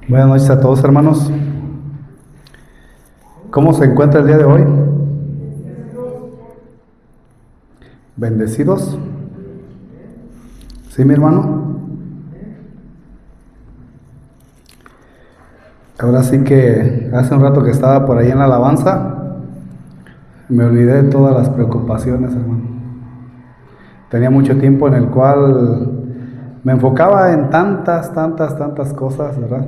Buenas noches a todos, hermanos. ¿Cómo se encuentra el día de hoy? ¿Bendecidos? ¿Sí, mi hermano? Ahora sí que hace un rato que estaba por ahí en la alabanza, me olvidé de todas las preocupaciones, hermano. Tenía mucho tiempo en el cual me enfocaba en tantas cosas, ¿verdad?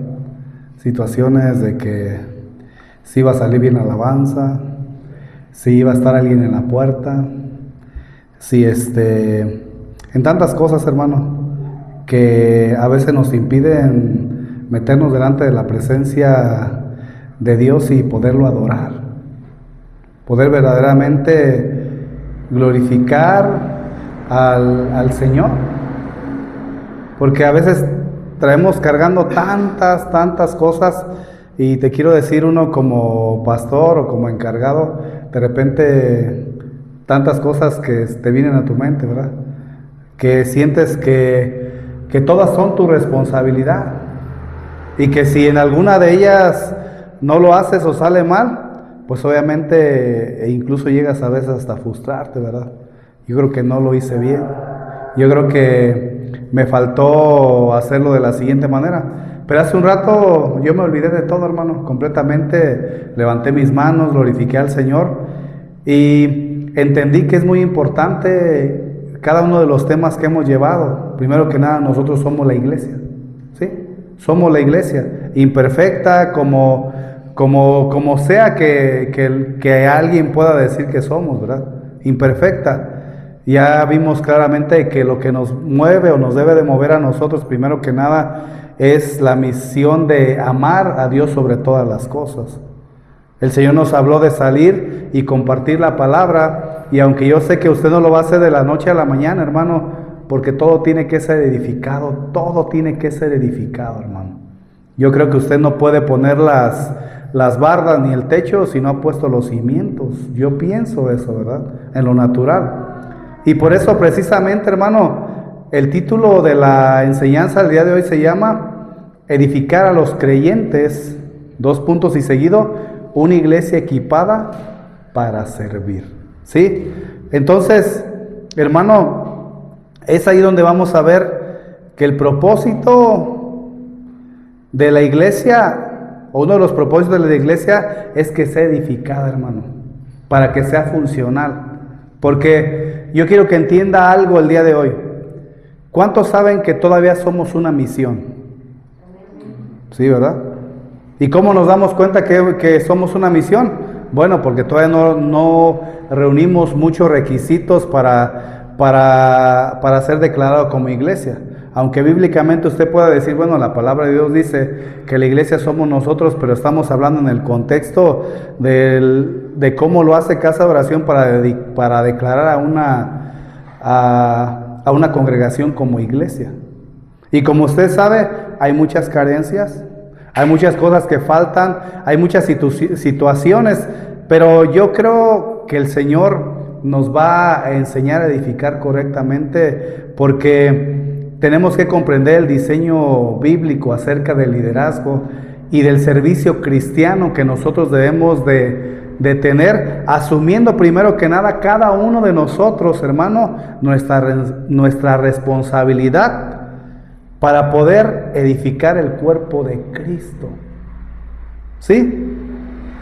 Situaciones de que si iba a salir bien la alabanza, si iba a estar alguien en la puerta, si en tantas cosas, hermano, que a veces nos impiden meternos delante de la presencia de Dios y poderlo adorar, poder verdaderamente glorificar al Señor, porque a veces traemos cargando tantas cosas. Y te quiero decir, uno como pastor o como encargado, de repente tantas cosas que te vienen a tu mente, ¿verdad? Que sientes que todas son tu responsabilidad y que si en alguna de ellas no lo haces o sale mal, pues obviamente incluso llegas a veces hasta frustrarte, ¿verdad? Yo creo que no lo hice bien. Yo creo que me faltó hacerlo de la siguiente manera. Pero hace un rato yo me olvidé de todo, hermano, completamente levanté mis manos, glorifiqué al Señor y entendí que es muy importante cada uno de los temas que hemos llevado. Primero que nada, nosotros somos la iglesia, ¿sí? Somos la iglesia, imperfecta como sea que alguien pueda decir que somos, ¿verdad? Imperfecta. Ya vimos claramente que lo que nos mueve o nos debe de mover a nosotros, primero que nada, es la misión de amar a Dios sobre todas las cosas. El Señor nos habló de salir y compartir la palabra, y aunque yo sé que usted no lo va a hacer de la noche a la mañana, hermano, porque todo tiene que ser edificado, todo tiene que ser edificado, hermano. Yo creo que usted no puede poner las bardas ni el techo si no ha puesto los cimientos. Yo pienso eso, ¿verdad? En lo natural. Y por eso precisamente, hermano, el título de la enseñanza del día de hoy se llama Edificar a los creyentes, 2 puntos y seguido, una iglesia equipada para servir. ¿Sí? Entonces, hermano, es ahí donde vamos a ver que el propósito de la iglesia, o uno de los propósitos de la iglesia, es que sea edificada, hermano, para que sea funcional. Porque yo quiero que entienda algo el día de hoy. ¿Cuántos saben que todavía somos una misión? Sí, ¿verdad? ¿Y cómo nos damos cuenta que somos una misión? Bueno, porque todavía no reunimos muchos requisitos para ser declarado como iglesia. Aunque bíblicamente usted pueda decir, bueno, la palabra de Dios dice que la iglesia somos nosotros, pero estamos hablando en el contexto de cómo lo hace Casa de Oración para declarar a una congregación como iglesia. Y como usted sabe, hay muchas carencias, hay muchas cosas que faltan, hay muchas situaciones, pero yo creo que el Señor nos va a enseñar a edificar correctamente, porque tenemos que comprender el diseño bíblico acerca del liderazgo y del servicio cristiano que nosotros debemos de tener, asumiendo primero que nada cada uno de nosotros, hermano, nuestra responsabilidad para poder edificar el cuerpo de Cristo. ¿Sí?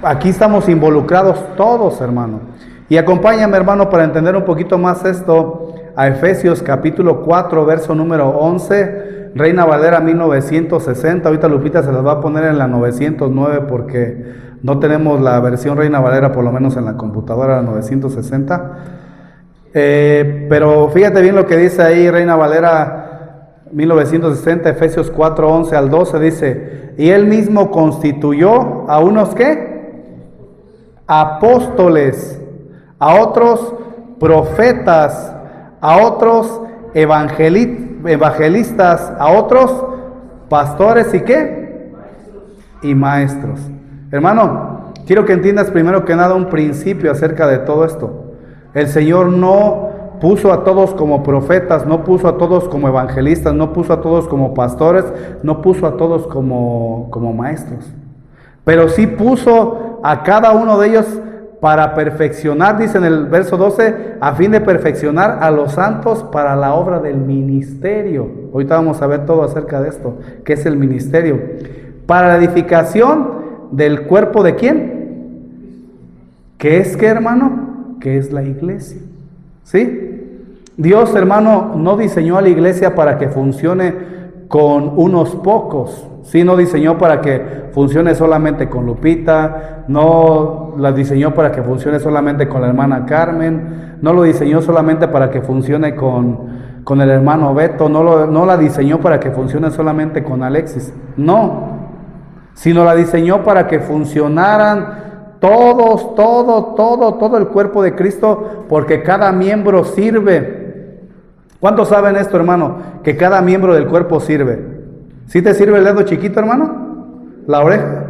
Aquí estamos involucrados todos, hermano. Y acompáñame, hermano, para entender un poquito más esto, a Efesios capítulo 4, verso número 11, Reina Valera 1960. Ahorita Lupita se las va a poner en la 909 porque no tenemos la versión Reina Valera, por lo menos en la computadora, la 960. Pero fíjate bien lo que dice ahí Reina Valera 1960, Efesios 4, 11 al 12, dice: y él mismo constituyó a unos, ¿qué? Apóstoles, a otros profetas, a otros evangelistas, a otros pastores y ¿qué? Y maestros. Hermano, quiero que entiendas primero que nada un principio acerca de todo esto. El Señor no puso a todos como profetas, no puso a todos como evangelistas, no puso a todos como pastores, no puso a todos como maestros. Pero sí puso a cada uno de ellos para perfeccionar, dice en el verso 12, a fin de perfeccionar a los santos para la obra del ministerio. Ahorita vamos a ver todo acerca de esto, ¿qué es el ministerio? Para la edificación del cuerpo ¿de quién? ¿Qué es qué, hermano? ¿Qué es la iglesia? ¿Sí? Dios, hermano, no diseñó a la iglesia para que funcione con unos pocos. Sí, no diseñó para que funcione solamente con Lupita, no la diseñó para que funcione solamente con la hermana Carmen, no lo diseñó solamente para que funcione con el hermano Beto, no la diseñó para que funcione solamente con Alexis, no, sino la diseñó para que funcionaran todos, todo el cuerpo de Cristo, porque cada miembro sirve. ¿Cuántos saben esto, hermano? Que cada miembro del cuerpo sirve. ¿Sí te sirve el dedo chiquito, hermano? ¿La oreja?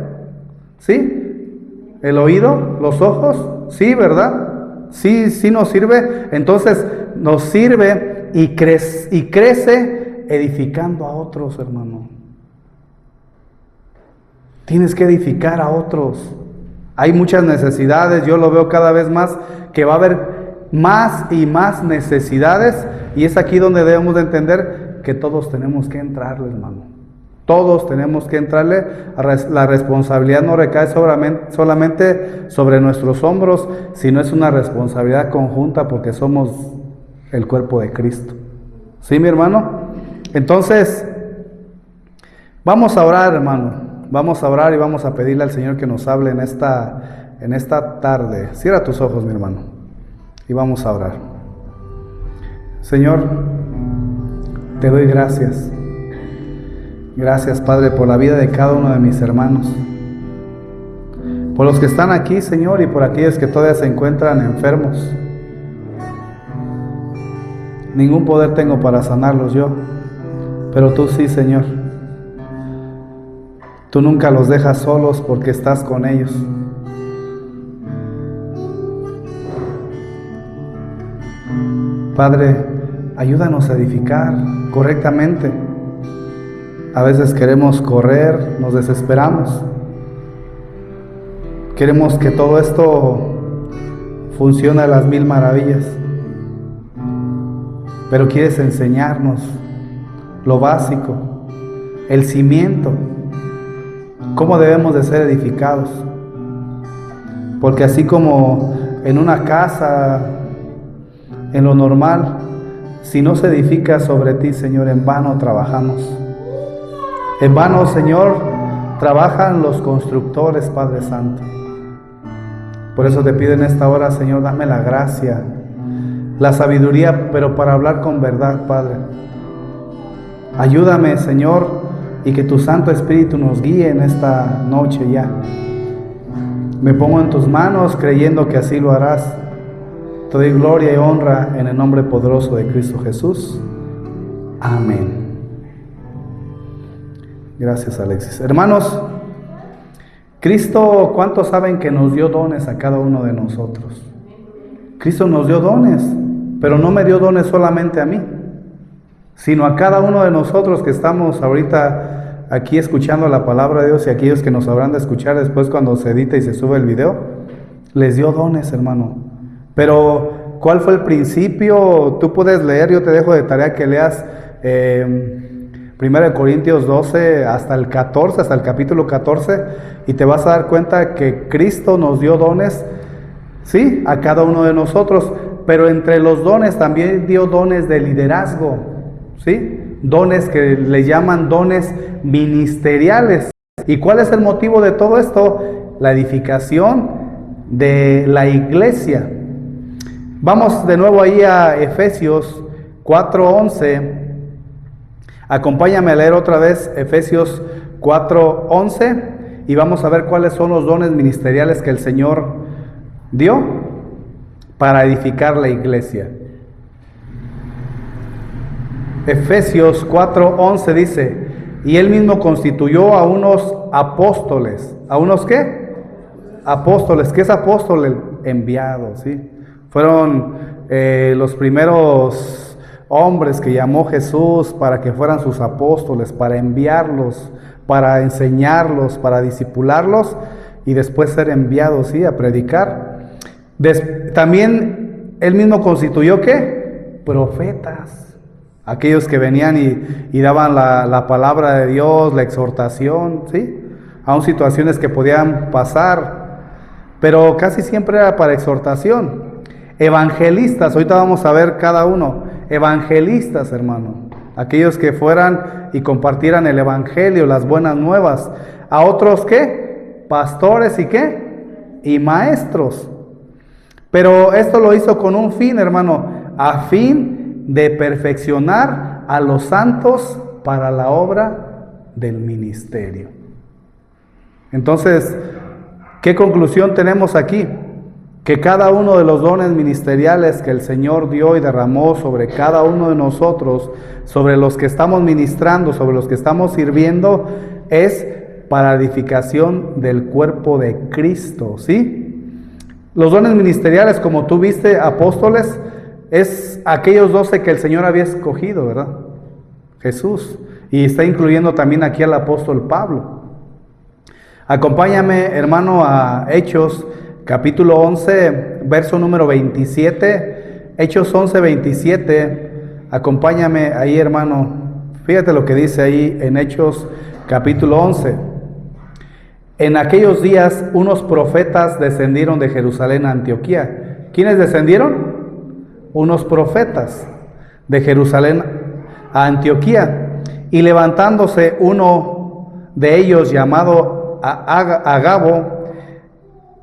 ¿Sí? ¿El oído? ¿Los ojos? Sí, ¿verdad? Sí nos sirve. Entonces nos sirve y crece edificando a otros, hermano. Tienes que edificar a otros. Hay muchas necesidades, yo lo veo cada vez más, que va a haber más y más necesidades, y es aquí donde debemos de entender que todos tenemos que entrarle, hermano. Todos tenemos que entrarle. La responsabilidad no recae solamente sobre nuestros hombros, sino es una responsabilidad conjunta porque somos el cuerpo de Cristo. ¿Sí, mi hermano? Entonces, vamos a orar, hermano. Vamos a orar y vamos a pedirle al Señor que nos hable en esta tarde. Cierra tus ojos, mi hermano, y vamos a orar. Señor, te doy gracias. Gracias, Padre, por la vida de cada uno de mis hermanos, por los que están aquí, Señor, y por aquellos que todavía se encuentran enfermos. Ningún poder tengo para sanarlos yo, pero tú sí, Señor. Tú nunca los dejas solos porque estás con ellos. Padre, ayúdanos a edificar correctamente. A veces queremos correr, nos desesperamos. Queremos que todo esto funcione a las mil maravillas. Pero quieres enseñarnos lo básico, el cimiento, cómo debemos de ser edificados. Porque así como en una casa, en lo normal, si no se edifica sobre ti, Señor, en vano trabajamos. En vano, Señor, trabajan los constructores, Padre Santo. Por eso te pido en esta hora, Señor, dame la gracia, la sabiduría, pero para hablar con verdad, Padre. Ayúdame, Señor, y que tu Santo Espíritu nos guíe en esta noche ya. Me pongo en tus manos creyendo que así lo harás. Te doy gloria y honra en el nombre poderoso de Cristo Jesús. Amén. Gracias, Alexis. Hermanos, Cristo, ¿cuántos saben que nos dio dones a cada uno de nosotros? Cristo nos dio dones, pero no me dio dones solamente a mí, sino a cada uno de nosotros que estamos ahorita aquí escuchando la palabra de Dios, y aquellos que nos habrán de escuchar después cuando se edita y se sube el video. Les dio dones, hermano. Pero, ¿cuál fue el principio? Tú puedes leer, yo te dejo de tarea que leas 1 Corintios 12 hasta el 14, hasta el capítulo 14, y te vas a dar cuenta que Cristo nos dio dones, sí, a cada uno de nosotros, pero entre los dones también dio dones de liderazgo, sí, dones que le llaman dones ministeriales. ¿Y cuál es el motivo de todo esto? La edificación de la iglesia. Vamos de nuevo ahí a Efesios 4:11. Acompáñame a leer otra vez Efesios 4:11 y vamos a ver cuáles son los dones ministeriales que el Señor dio para edificar la iglesia. Efesios 4:11 dice: y Él mismo constituyó a unos apóstoles. ¿A unos qué? Apóstoles. ¿Qué es apóstol? Enviados, ¿sí? Fueron los primeros hombres que llamó Jesús para que fueran sus apóstoles, para enviarlos, para enseñarlos, para discipularlos y después ser enviados, ¿sí?, a predicar. También él mismo constituyó, ¿qué? Profetas. Aquellos que venían y daban la palabra de Dios, la exhortación, ¿sí?, aún situaciones que podían pasar, pero casi siempre era para exhortación. Evangelistas, ahorita vamos a ver cada uno. Evangelistas, hermano, aquellos que fueran y compartieran el evangelio, las buenas nuevas. A otros, ¿qué? Pastores y ¿qué? Y maestros. Pero esto lo hizo con un fin, hermano, a fin de perfeccionar a los santos para la obra del ministerio. Entonces, ¿qué conclusión tenemos aquí? Que cada uno de los dones ministeriales que el Señor dio y derramó sobre cada uno de nosotros, sobre los que estamos ministrando, sobre los que estamos sirviendo, es para edificación del cuerpo de Cristo, ¿sí? Los dones ministeriales, como tú viste, apóstoles, es aquellos 12 que el Señor había escogido, ¿verdad? Jesús. Y está incluyendo también aquí al apóstol Pablo. Acompáñame, hermano, a Hechos, capítulo 11, verso número 27. Hechos 11, 27. Acompáñame ahí, hermano. Fíjate lo que dice ahí en Hechos, capítulo 11. En aquellos días, unos profetas descendieron de Jerusalén a Antioquía. ¿Quiénes descendieron? Unos profetas de Jerusalén a Antioquía. Y levantándose uno de ellos, llamado Agabo,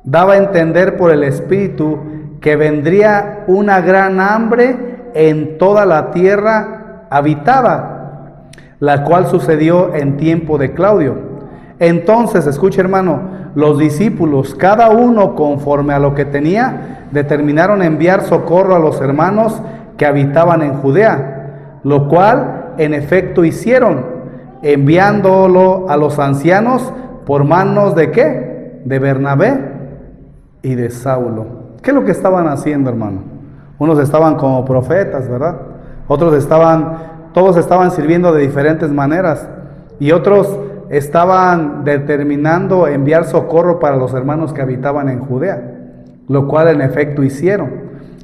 daba a entender por el Espíritu que vendría una gran hambre en toda la tierra habitada, la cual sucedió en tiempo de Claudio. Entonces, escucha, hermano, los discípulos, cada uno conforme a lo que tenía, determinaron enviar socorro a los hermanos que habitaban en Judea, lo cual en efecto hicieron, enviándolo a los ancianos por manos de ¿qué? De Bernabé y de Saulo. ¿Qué es lo que estaban haciendo, hermano? Unos estaban como profetas, ¿verdad? Todos estaban sirviendo de diferentes maneras, y otros estaban determinando enviar socorro para los hermanos que habitaban en Judea, lo cual en efecto hicieron.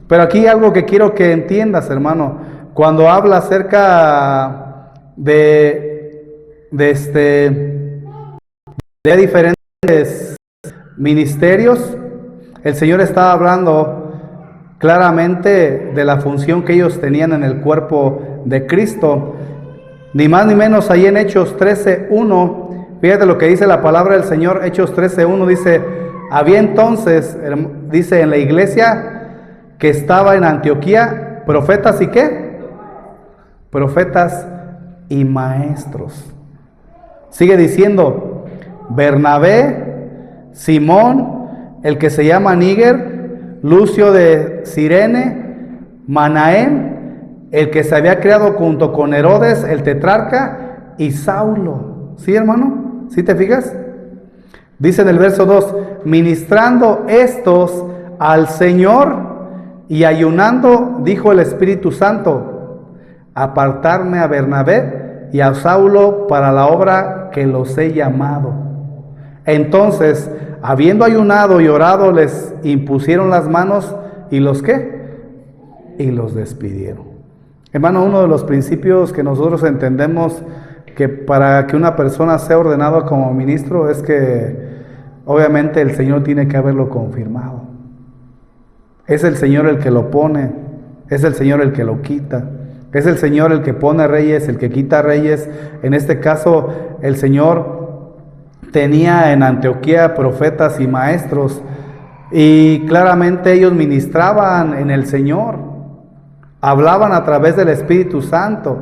Pero aquí hay algo que quiero que entiendas, hermano. Cuando habla acerca de diferentes ministerios, el Señor estaba hablando claramente de la función que ellos tenían en el cuerpo de Cristo. Ni más ni menos ahí en Hechos 13:1, fíjate lo que dice la palabra del Señor. Hechos 13:1 dice: había entonces, dice, en la iglesia que estaba en Antioquía, profetas y ¿qué? Profetas y maestros. Sigue diciendo: Bernabé, Simón, el que se llama Níger, Lucio de Cirene, Manaén, el que se había creado junto con Herodes, el tetrarca, y Saulo. ¿Sí, hermano? ¿Sí te fijas? Dice en el verso 2, ministrando estos al Señor y ayunando, dijo el Espíritu Santo, apartarme a Bernabé y a Saulo para la obra que los he llamado. Entonces, habiendo ayunado y orado, les impusieron las manos y los ¿qué? Y los despidieron. Hermano, uno de los principios que nosotros entendemos que para que una persona sea ordenada como ministro es que obviamente el Señor tiene que haberlo confirmado. Es el Señor el que lo pone, es el Señor el que lo quita, es el Señor el que pone reyes, el que quita reyes. En este caso, el Señor tenía en Antioquía profetas y maestros, y claramente ellos ministraban en el Señor, hablaban a través del Espíritu Santo.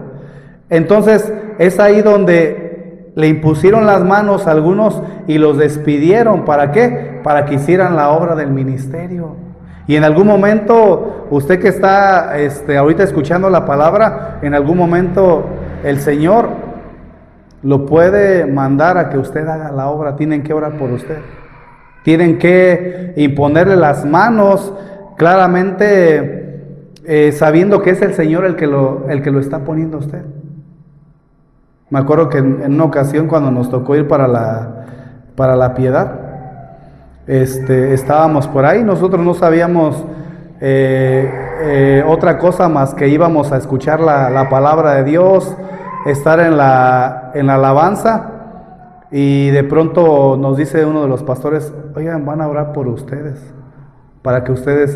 Entonces es ahí donde le impusieron las manos a algunos y los despidieron. ¿Para qué? Para que hicieran la obra del ministerio. Y en algún momento, usted que está ahorita escuchando la palabra, en algún momento el Señor lo puede mandar a que usted haga la obra. Tienen que orar por usted, tienen que imponerle las manos. Claramente sabiendo que es el Señor el que lo está poniendo a usted. Me acuerdo que en una ocasión cuando nos tocó ir para la Piedad, estábamos por ahí, nosotros no sabíamos otra cosa más que íbamos a escuchar la palabra de Dios, estar en la alabanza, y de pronto nos dice uno de los pastores: oigan, van a orar por ustedes, para que ustedes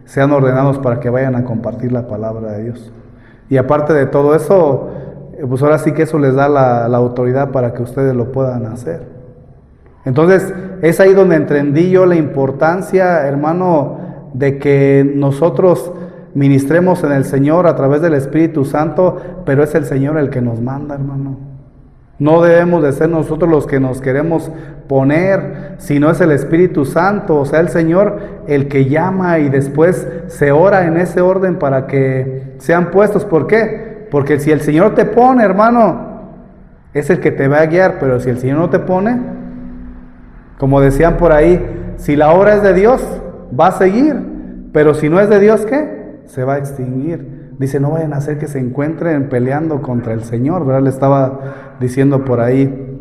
sean ordenados para que vayan a compartir la palabra de Dios. Y aparte de todo eso, pues ahora sí que eso les da la autoridad para que ustedes lo puedan hacer. Entonces, es ahí donde entendí yo la importancia, hermano, de que nosotros ministremos en el Señor a través del Espíritu Santo, pero es el Señor el que nos manda, hermano. No debemos de ser nosotros los que nos queremos poner, sino es el Espíritu Santo, o sea, el Señor el que llama, y después se ora en ese orden para que sean puestos. ¿Por qué? Porque si el Señor te pone, hermano, es el que te va a guiar, pero si el Señor no te pone, como decían por ahí, si la obra es de Dios, va a seguir, pero si no es de Dios, ¿qué? Se va a extinguir. Dice, no vayan a hacer que se encuentren peleando contra el Señor, ¿verdad? Le estaba diciendo por ahí.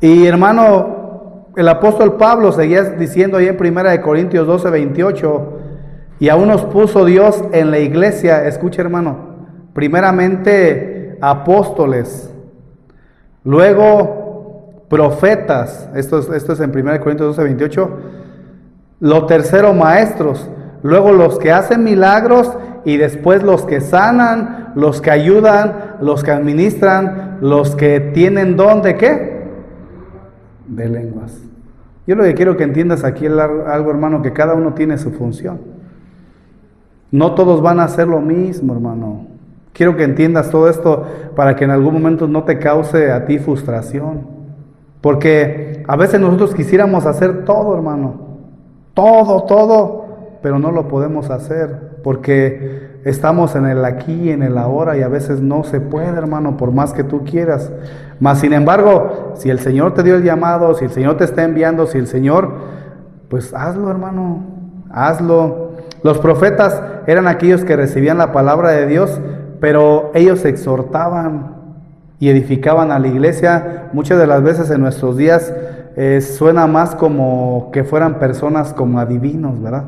Y hermano, el apóstol Pablo seguía diciendo ahí en 1 Corintios 12, 28, y aún nos puso Dios en la iglesia, escucha hermano, primeramente apóstoles, luego profetas, esto es en 1 Corintios 12, 28, lo tercero maestros, luego los que hacen milagros, y después los que sanan, los que ayudan, los que administran, los que tienen don de ¿qué? De lenguas. Yo lo que quiero que entiendas aquí es algo, hermano, que cada uno tiene su función. No todos van a hacer lo mismo, hermano. Quiero que entiendas todo esto para que en algún momento no te cause a ti frustración. Porque a veces nosotros quisiéramos hacer todo, hermano. Todo, pero no lo podemos hacer porque estamos en el aquí y en el ahora, y a veces no se puede, hermano, por más que tú quieras. Mas sin embargo, si el Señor te dio el llamado, si el Señor te está enviando, si el Señor, pues hazlo, hermano, hazlo. Los profetas eran aquellos que recibían la palabra de Dios, pero ellos exhortaban y edificaban a la iglesia. Muchas de las veces en nuestros días suena más como que fueran personas como adivinos, ¿verdad?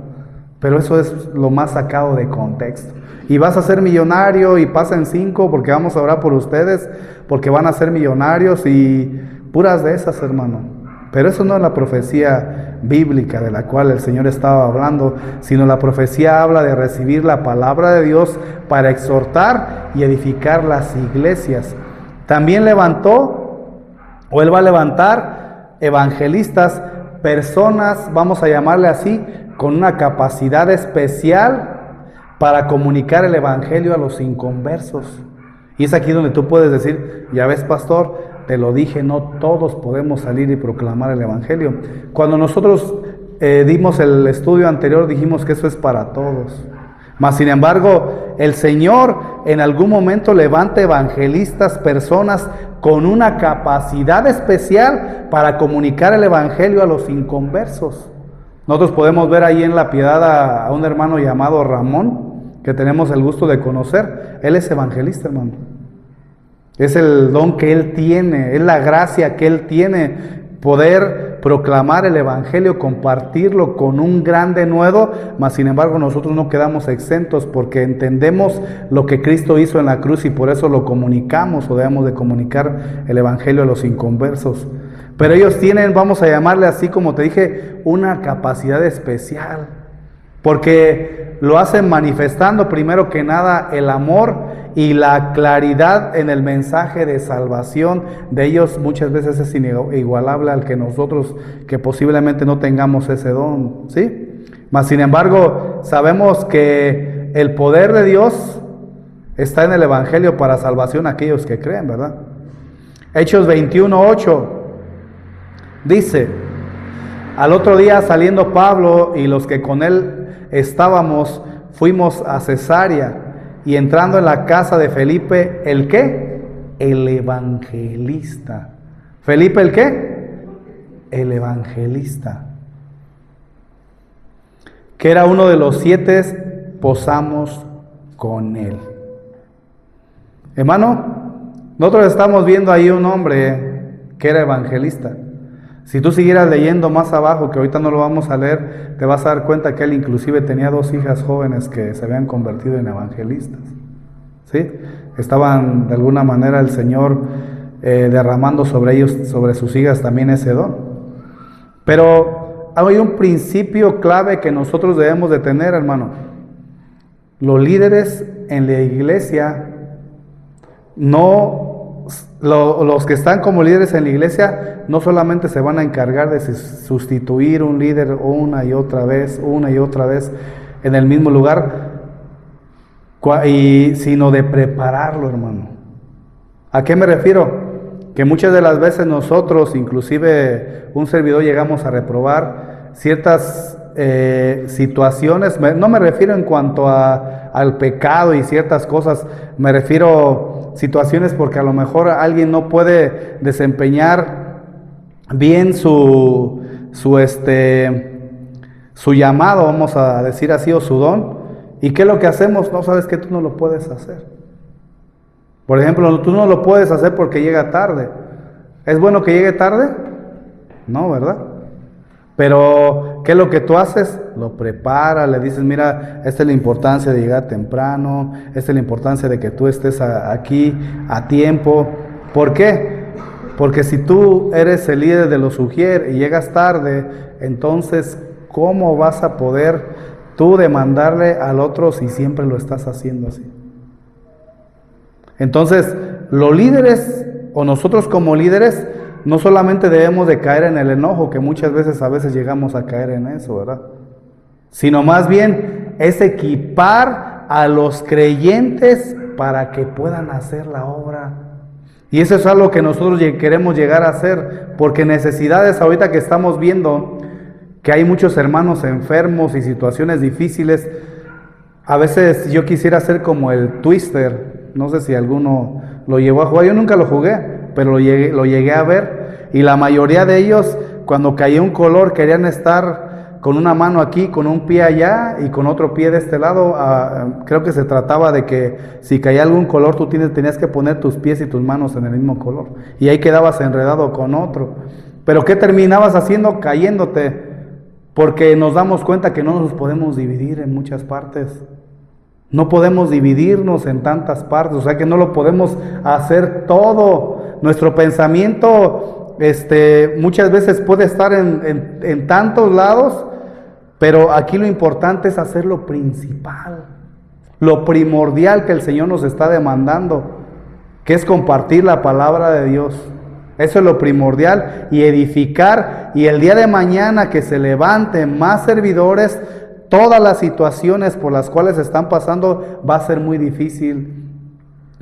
Pero eso es lo más sacado de contexto. Y vas a ser millonario, y pasen 5 porque vamos a orar por ustedes, porque van a ser millonarios, y puras de esas, hermano. Pero eso no es la profecía bíblica de la cual el Señor estaba hablando, sino la profecía habla de recibir la palabra de Dios para exhortar y edificar las iglesias. También Él va a levantar evangelistas, personas, vamos a llamarle así, con una capacidad especial para comunicar el evangelio a los inconversos. Y es aquí donde tú puedes decir, ya ves, pastor, te lo dije, no todos podemos salir y proclamar el evangelio. Cuando nosotros dimos el estudio anterior, dijimos que eso es para todos. Mas sin embargo, el Señor en algún momento levanta evangelistas, personas con una capacidad especial para comunicar el evangelio a los inconversos. Nosotros podemos ver ahí en la Piedad a un hermano llamado Ramón, que tenemos el gusto de conocer. Él es evangelista, hermano. Es el don que él tiene, es la gracia que él tiene, poder proclamar el evangelio, compartirlo con un gran denuedo. Mas sin embargo nosotros no quedamos exentos, porque entendemos lo que Cristo hizo en la cruz, y por eso lo comunicamos, o debemos de comunicar el evangelio a los inconversos. Pero ellos tienen, vamos a llamarle así como te dije, una capacidad especial, porque lo hacen manifestando primero que nada el amor y la claridad en el mensaje de salvación de ellos. Muchas veces es inigualable al que nosotros, que posiblemente no tengamos ese don, ¿sí? Mas sin embargo, sabemos que el poder de Dios está en el evangelio para salvación a aquellos que creen, ¿verdad? Hechos 21:8 dice: al otro día, saliendo Pablo y los que con él estábamos, fuimos a Cesarea, y entrando en la casa de Felipe, ¿el qué? El evangelista. ¿Felipe el qué? El evangelista, que era uno de los 7 posamos con Él. Hermano, nosotros estamos viendo ahí un hombre que era evangelista. Si tú siguieras leyendo más abajo, que ahorita no lo vamos a leer, te vas a dar cuenta que él inclusive tenía 2 hijas jóvenes que se habían convertido en evangelistas. ¿Sí? Estaban de alguna manera el Señor derramando sobre ellos, sobre sus hijas también ese don. Pero hay un principio clave que nosotros debemos de tener, hermano. Los líderes en la iglesia, los que están como líderes en la iglesia, no solamente se van a encargar de sustituir un líder una y otra vez en el mismo lugar, sino de prepararlo, hermano. ¿A qué me refiero? Que muchas de las veces nosotros, inclusive un servidor, llegamos a reprobar ciertas situaciones. No me refiero en cuanto al pecado y ciertas cosas, me refiero a situaciones porque a lo mejor alguien no puede desempeñar bien su llamado, vamos a decir así, o su don. ¿Y qué es lo que hacemos? No, sabes que tú no lo puedes hacer. Por ejemplo, tú no lo puedes hacer porque llega tarde. ¿Es bueno que llegue tarde? No, ¿verdad? Pero, ¿qué es lo que tú haces? Lo preparas, le dices, mira, esta es la importancia de llegar temprano, esta es la importancia de que tú estés aquí a tiempo. ¿Por qué? Porque si tú eres el líder de los Ujier y llegas tarde, entonces, ¿cómo vas a poder tú demandarle al otro si siempre lo estás haciendo así? Entonces, los líderes, o nosotros como líderes, no solamente debemos de caer en el enojo, que muchas veces a veces llegamos a caer en eso, ¿verdad? Sino más bien es equipar a los creyentes para que puedan hacer la obra. Y eso es algo que nosotros queremos llegar a hacer, porque necesidades ahorita que estamos viendo, que hay muchos hermanos enfermos y situaciones difíciles. A veces yo quisiera ser como el Twister. No sé si alguno lo llegó a jugar. Yo nunca lo jugué, pero lo llegué a ver. Y la mayoría de ellos, cuando caía un color, querían estar con una mano aquí, con un pie allá y con otro pie de este lado. Creo que se trataba de que si caía algún color, tú tenías que poner tus pies y tus manos en el mismo color. Y ahí quedabas enredado con otro. Pero ¿qué terminabas haciendo? Cayéndote. Porque nos damos cuenta que no nos podemos dividir en muchas partes. No podemos dividirnos en tantas partes, o sea que no lo podemos hacer todo. Nuestro pensamiento muchas veces puede estar en tantos lados, pero aquí lo importante es hacer lo principal, lo primordial que el Señor nos está demandando, que es compartir la palabra de Dios. Eso es lo primordial, y edificar, y el día de mañana que se levanten más servidores, todas las situaciones por las cuales están pasando, va a ser muy difícil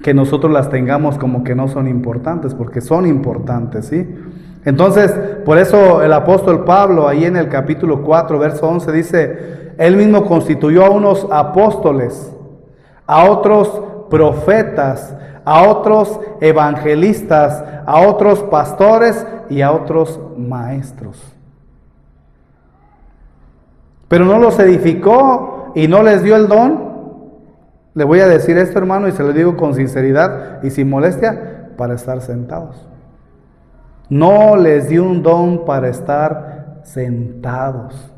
que nosotros las tengamos como que no son importantes, porque son importantes, ¿sí? Entonces, por eso el apóstol Pablo, ahí en el capítulo 4, verso 11, dice, él mismo constituyó a unos apóstoles, a otros profetas, a otros evangelistas, a otros pastores y a otros maestros. Pero no los edificó y no les dio el don. Le voy a decir esto, hermano, y se lo digo con sinceridad y sin molestia, para estar sentados. No les dio un don para estar sentados.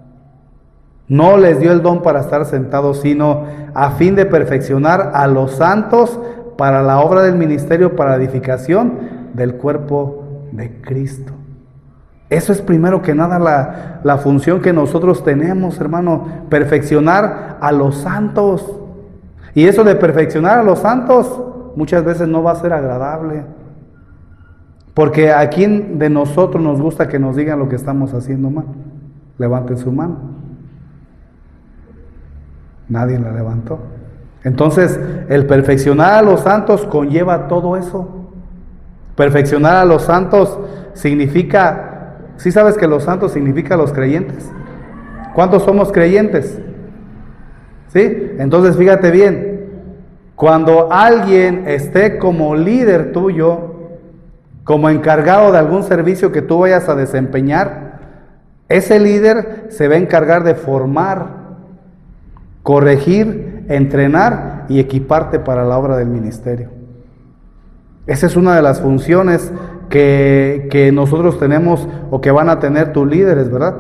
No les dio el don para estar sentados, sino a fin de perfeccionar a los santos para la obra del ministerio, para la edificación del cuerpo de Cristo. Eso es primero que nada la función que nosotros tenemos, hermano, perfeccionar a los santos. Y eso de perfeccionar a los santos muchas veces no va a ser agradable. Porque a quién de nosotros nos gusta que nos digan lo que estamos haciendo mal. Levanten su mano. Nadie la levantó. Entonces, el perfeccionar a los santos conlleva todo eso. Perfeccionar a los santos significa... ¿Sí sabes que los santos significa los creyentes? ¿Cuántos somos creyentes? ¿Sí? Entonces fíjate bien, cuando alguien esté como líder tuyo, como encargado de algún servicio que tú vayas a desempeñar, ese líder se va a encargar de formar, corregir entrenar y equiparte para la obra del ministerio. Esa es una de las funciones que nosotros tenemos o que van a tener tus líderes, ¿verdad?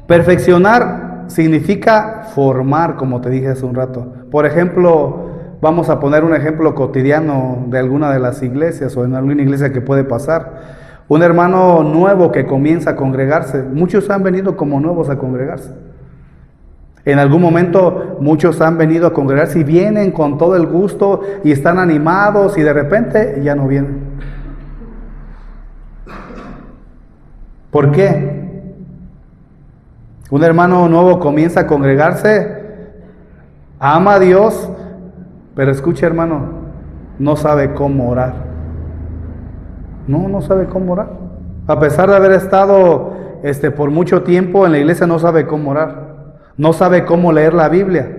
Perfeccionar significa formar, como te dije hace un rato. Por ejemplo, vamos a poner un ejemplo cotidiano de alguna de las iglesias o en alguna iglesia que puede pasar. Un hermano nuevo que comienza a congregarse. Muchos han venido como nuevos a congregarse. En algún momento muchos han venido a congregarse y vienen con todo el gusto y están animados y de repente ya no vienen. ¿Por qué? Un hermano nuevo comienza a congregarse, ama a Dios, pero escucha, hermano, no sabe cómo orar. No sabe cómo orar. A pesar de haber estado por mucho tiempo en la iglesia, no sabe cómo orar. No sabe cómo leer la Biblia.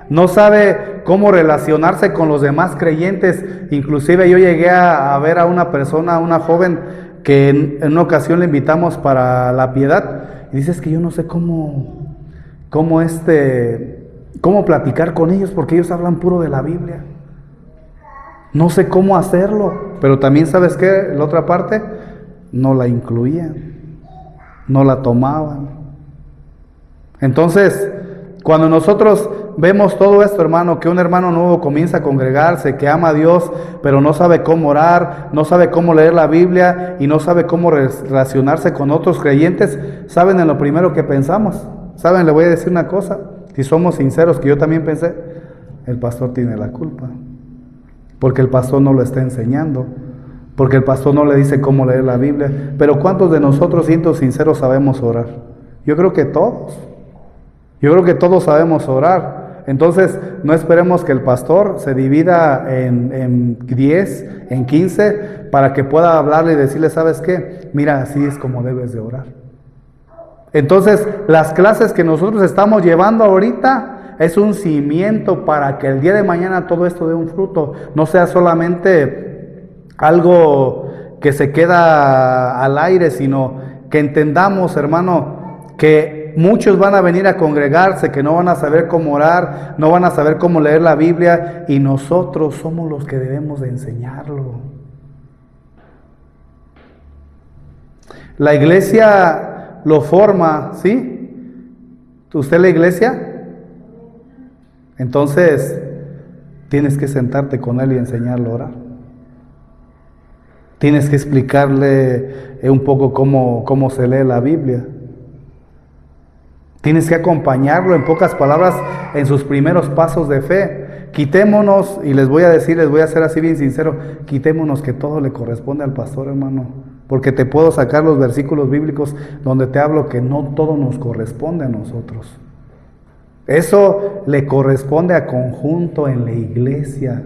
No sabe cómo relacionarse con los demás creyentes. Inclusive yo llegué a ver a una persona, a una joven, que en una ocasión le invitamos para la piedad. Y dices que yo no sé cómo platicar con ellos, porque ellos hablan puro de la Biblia. No sé cómo hacerlo, pero también ¿sabes qué? La otra parte, no la incluían, no la tomaban. Entonces, cuando nosotros vemos todo esto, hermano, que un hermano nuevo comienza a congregarse, que ama a Dios, pero no sabe cómo orar, no sabe cómo leer la Biblia y no sabe cómo relacionarse con otros creyentes, ¿saben en lo primero que pensamos? ¿Saben? Le voy a decir una cosa, si somos sinceros, que yo también pensé, el pastor tiene la culpa, porque el pastor no lo está enseñando, porque el pastor no le dice cómo leer la Biblia. Pero ¿cuántos de nosotros, siendo sinceros, sabemos orar? Yo creo que todos. Yo creo que todos sabemos orar. Entonces, no esperemos que el pastor se divida en 10, en 15, para que pueda hablarle y decirle, ¿sabes qué? Mira, así es como debes de orar. Entonces, las clases que nosotros estamos llevando ahorita es un cimiento para que el día de mañana todo esto dé un fruto. No sea solamente algo que se queda al aire, sino que entendamos, hermano, que muchos van a venir a congregarse, que no van a saber cómo orar, no van a saber cómo leer la Biblia, y nosotros somos los que debemos de enseñarlo. La iglesia lo forma, ¿sí? ¿Usted la iglesia? Entonces, tienes que sentarte con él y enseñarlo a orar. Tienes que explicarle un poco cómo se lee la Biblia. Tienes que acompañarlo, en pocas palabras, en sus primeros pasos de fe. Quitémonos, y les voy a ser así bien sincero, quitémonos que todo le corresponde al pastor, hermano. Porque te puedo sacar los versículos bíblicos donde te hablo que no todo nos corresponde a nosotros. Eso le corresponde a conjunto en la iglesia.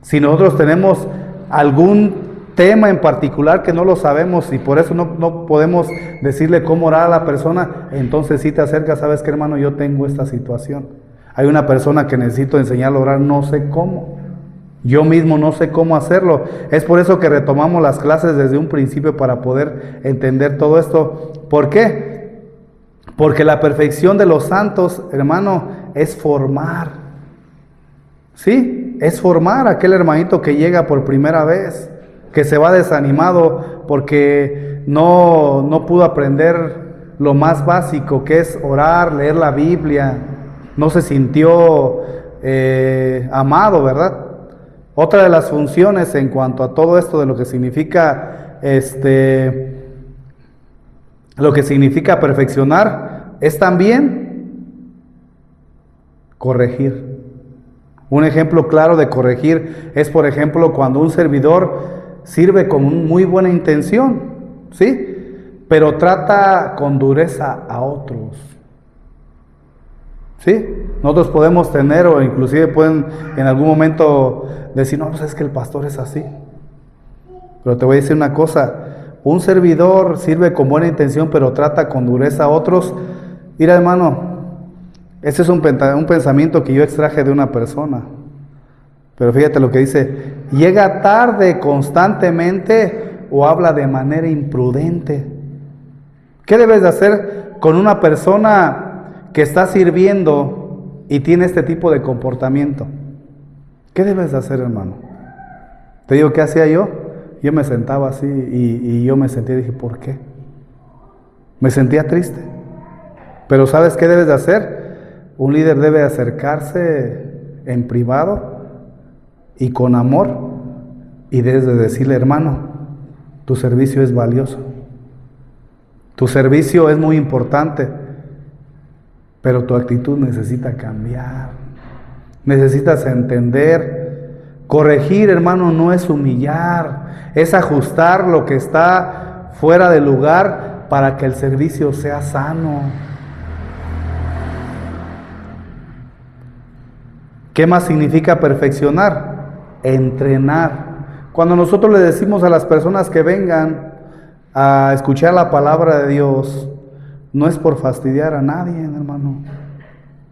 Si nosotros tenemos algún tema en particular que no lo sabemos y por eso no podemos decirle cómo orar a la persona, entonces si te acercas, ¿sabes qué, hermano? Yo tengo esta situación. Hay una persona que necesito enseñarle a orar, no sé cómo. Yo mismo no sé cómo hacerlo. Es por eso que retomamos las clases desde un principio para poder entender todo esto. ¿Por qué? Porque la perfección de los santos, hermano, es formar. ¿Sí? Es formar a aquel hermanito que llega por primera vez, que se va desanimado porque no pudo aprender lo más básico, que es orar, leer la Biblia. No se sintió amado, ¿verdad? Otra de las funciones en cuanto a todo esto de lo que significa perfeccionar es también corregir. Un ejemplo claro de corregir es, por ejemplo, cuando un servidor sirve con muy buena intención, ¿sí? Pero trata con dureza a otros. ¿Sí? Nosotros podemos tener, o inclusive pueden en algún momento decir, no, pues es que el pastor es así. Pero te voy a decir una cosa, un servidor sirve con buena intención, pero trata con dureza a otros. Mira, hermano, ese es un pensamiento que yo extraje de una persona. Pero fíjate lo que dice, llega tarde constantemente o habla de manera imprudente. ¿Qué debes de hacer con una persona que está sirviendo y tiene este tipo de comportamiento, ¿qué debes de hacer, hermano? Te digo, ¿qué hacía yo? Yo me sentaba así y yo me sentía y dije, ¿por qué? Me sentía triste. Pero ¿sabes qué debes de hacer? Un líder debe acercarse en privado y con amor y debes de decirle, hermano, tu servicio es valioso. Tu servicio es muy importante, pero tu actitud necesita cambiar. Necesitas entender. Corregir, hermano, no es humillar, es ajustar lo que está fuera de lugar para que el servicio sea sano. ¿Qué más significa perfeccionar? Entrenar. Cuando nosotros le decimos a las personas que vengan a escuchar la palabra de Dios, no es por fastidiar a nadie, hermano.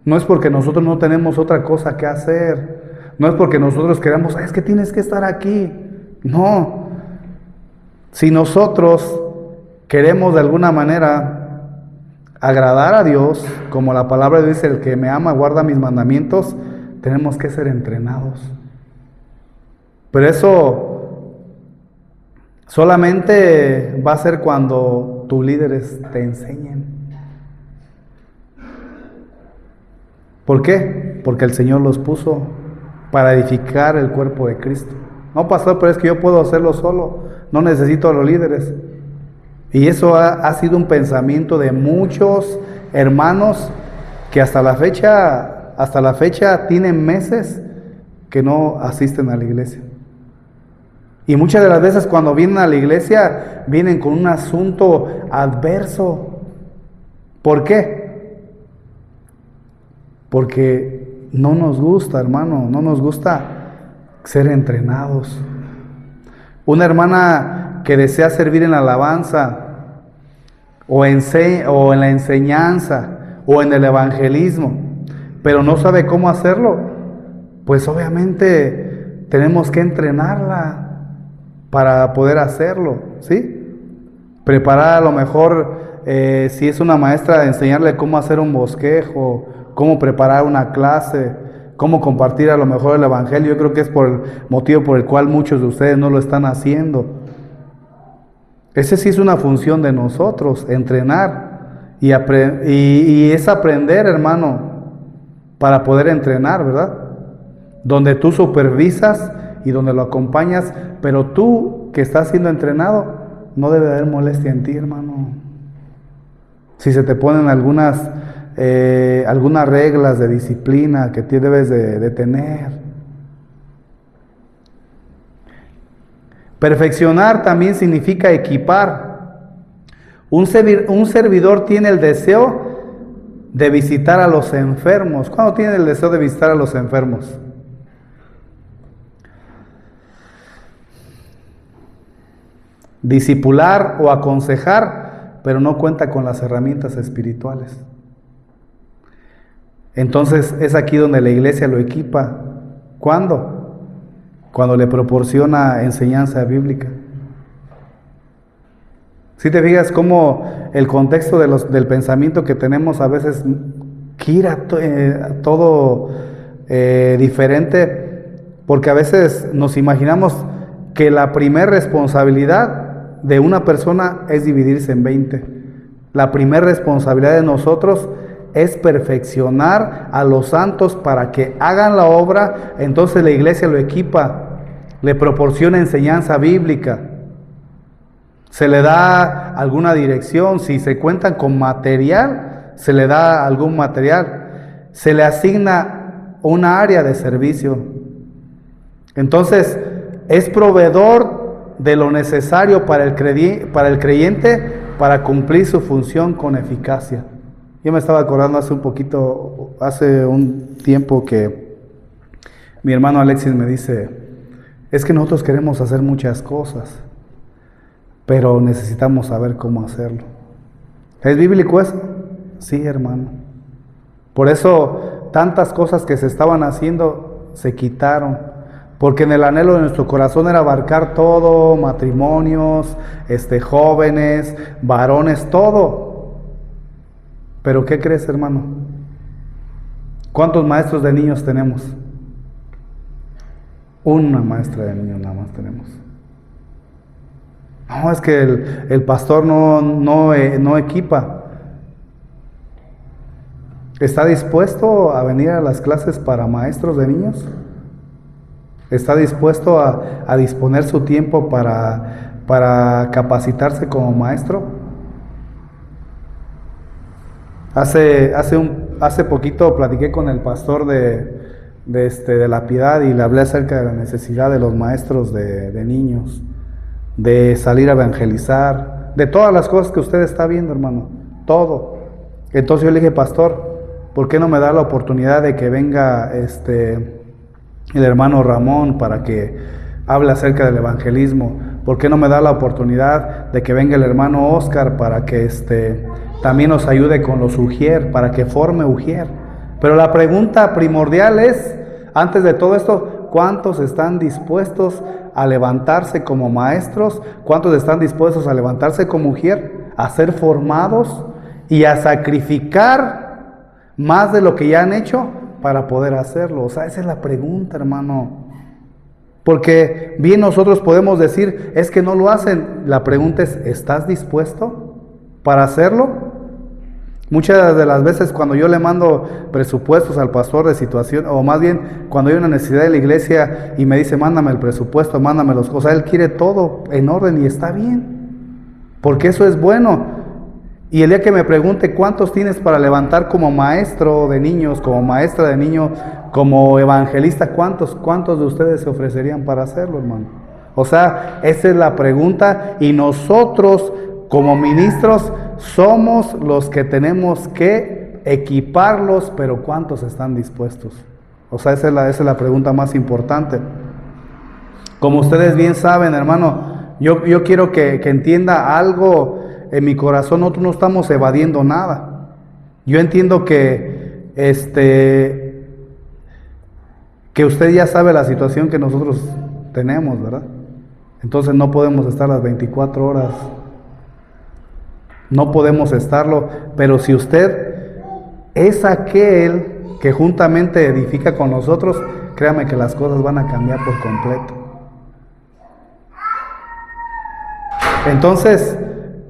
No es porque nosotros no tenemos otra cosa que hacer. No es porque nosotros queramos, es que tienes que estar aquí. No. Si nosotros queremos de alguna manera agradar a Dios, como la palabra dice, el que me ama guarda mis mandamientos, tenemos que ser entrenados. Pero eso solamente va a ser cuando tus líderes te enseñen. ¿Por qué? Porque el Señor los puso para edificar el cuerpo de Cristo. No, pastor, pero es que yo puedo hacerlo solo, no necesito a los líderes. Y eso ha sido un pensamiento de muchos hermanos que hasta la fecha tienen meses que no asisten a la iglesia. Y muchas de las veces cuando vienen a la iglesia, vienen con un asunto adverso. ¿Por qué? Porque no nos gusta, hermano, no nos gusta ser entrenados. Una hermana que desea servir en la alabanza, o en la enseñanza, o en el evangelismo, pero no sabe cómo hacerlo, pues obviamente tenemos que entrenarla para poder hacerlo, ¿sí? Preparar a lo mejor, si es una maestra, enseñarle cómo hacer un bosquejo, cómo preparar una clase, cómo compartir a lo mejor el evangelio. Yo creo que es por el motivo por el cual muchos de ustedes no lo están haciendo. Ese sí es una función de nosotros, entrenar y es aprender, hermano, para poder entrenar, ¿verdad? Donde tú supervisas y donde lo acompañas, pero tú que estás siendo entrenado, no debe haber molestia en ti, hermano. Si se te ponen algunas reglas de disciplina que tú debes de tener. Perfeccionar también significa equipar. Un servidor tiene el deseo de visitar a los enfermos. ¿Cuándo tiene el deseo de visitar a los enfermos? Discipular o aconsejar, pero no cuenta con las herramientas espirituales. Entonces es aquí donde la iglesia lo equipa. ¿Cuándo? Cuando le proporciona enseñanza bíblica. Si te fijas cómo el contexto del pensamiento que tenemos a veces gira todo diferente, porque a veces nos imaginamos que la primera responsabilidad de una persona es dividirse en 20. La primera responsabilidad de nosotros es perfeccionar a los santos para que hagan la obra. Entonces la iglesia lo equipa, le proporciona enseñanza bíblica, se le da alguna dirección, si se cuentan con material, se le da algún material, se le asigna una área de servicio. Entonces es proveedor de lo necesario para el creyente para cumplir su función con eficacia. Yo me estaba acordando hace un tiempo que mi hermano Alexis me dice, es que nosotros queremos hacer muchas cosas, pero necesitamos saber cómo hacerlo. ¿Es bíblico eso? Sí, hermano. Por eso tantas cosas que se estaban haciendo se quitaron, porque en el anhelo de nuestro corazón era abarcar todo, matrimonios, jóvenes, varones, todo. Pero ¿qué crees, hermano? ¿Cuántos maestros de niños tenemos? Una maestra de niños nada más tenemos. No, es que el pastor no equipa. ¿Está dispuesto a venir a las clases para maestros de niños? ¿Está dispuesto a disponer su tiempo para capacitarse como maestro? Hace poquito platiqué con el pastor de La Piedad y le hablé acerca de la necesidad de los maestros de niños, de salir a evangelizar, de todas las cosas que usted está viendo, hermano, todo. Entonces yo le dije, pastor, ¿por qué no me da la oportunidad de que venga el hermano Ramón para que hable acerca del evangelismo? ¿Por qué no me da la oportunidad de que venga el hermano Oscar para que también nos ayude con los Ujier, para que forme Ujier? Pero la pregunta primordial es, antes de todo esto, ¿cuántos están dispuestos a levantarse como maestros? ¿Cuántos están dispuestos a levantarse como Ujier? A ser formados y a sacrificar más de lo que ya han hecho para poder hacerlo. O sea, esa es la pregunta, hermano. Porque bien nosotros podemos decir, es que no lo hacen. La pregunta es, ¿estás dispuesto para hacerlo? Muchas de las veces cuando yo le mando presupuestos al pastor de situación, o más bien cuando hay una necesidad de la iglesia y me dice, mándame el presupuesto, mándame los cosas, él quiere todo en orden y está bien, porque eso es bueno. Y el día que me pregunte cuántos tienes para levantar como maestro de niños, como maestra de niños, como evangelista, ¿cuántos de ustedes se ofrecerían para hacerlo, hermano? O sea, esa es la pregunta, y nosotros como ministros somos los que tenemos que equiparlos, pero ¿cuántos están dispuestos? O sea, esa es la pregunta más importante. Como ustedes bien saben, hermano, yo quiero que entienda algo en mi corazón. Nosotros no estamos evadiendo nada. Yo entiendo que usted ya sabe la situación que nosotros tenemos, ¿verdad? Entonces no podemos estar las 24 horas. No podemos estarlo, pero si usted es aquel que juntamente edifica con nosotros, créame que las cosas van a cambiar por completo. Entonces,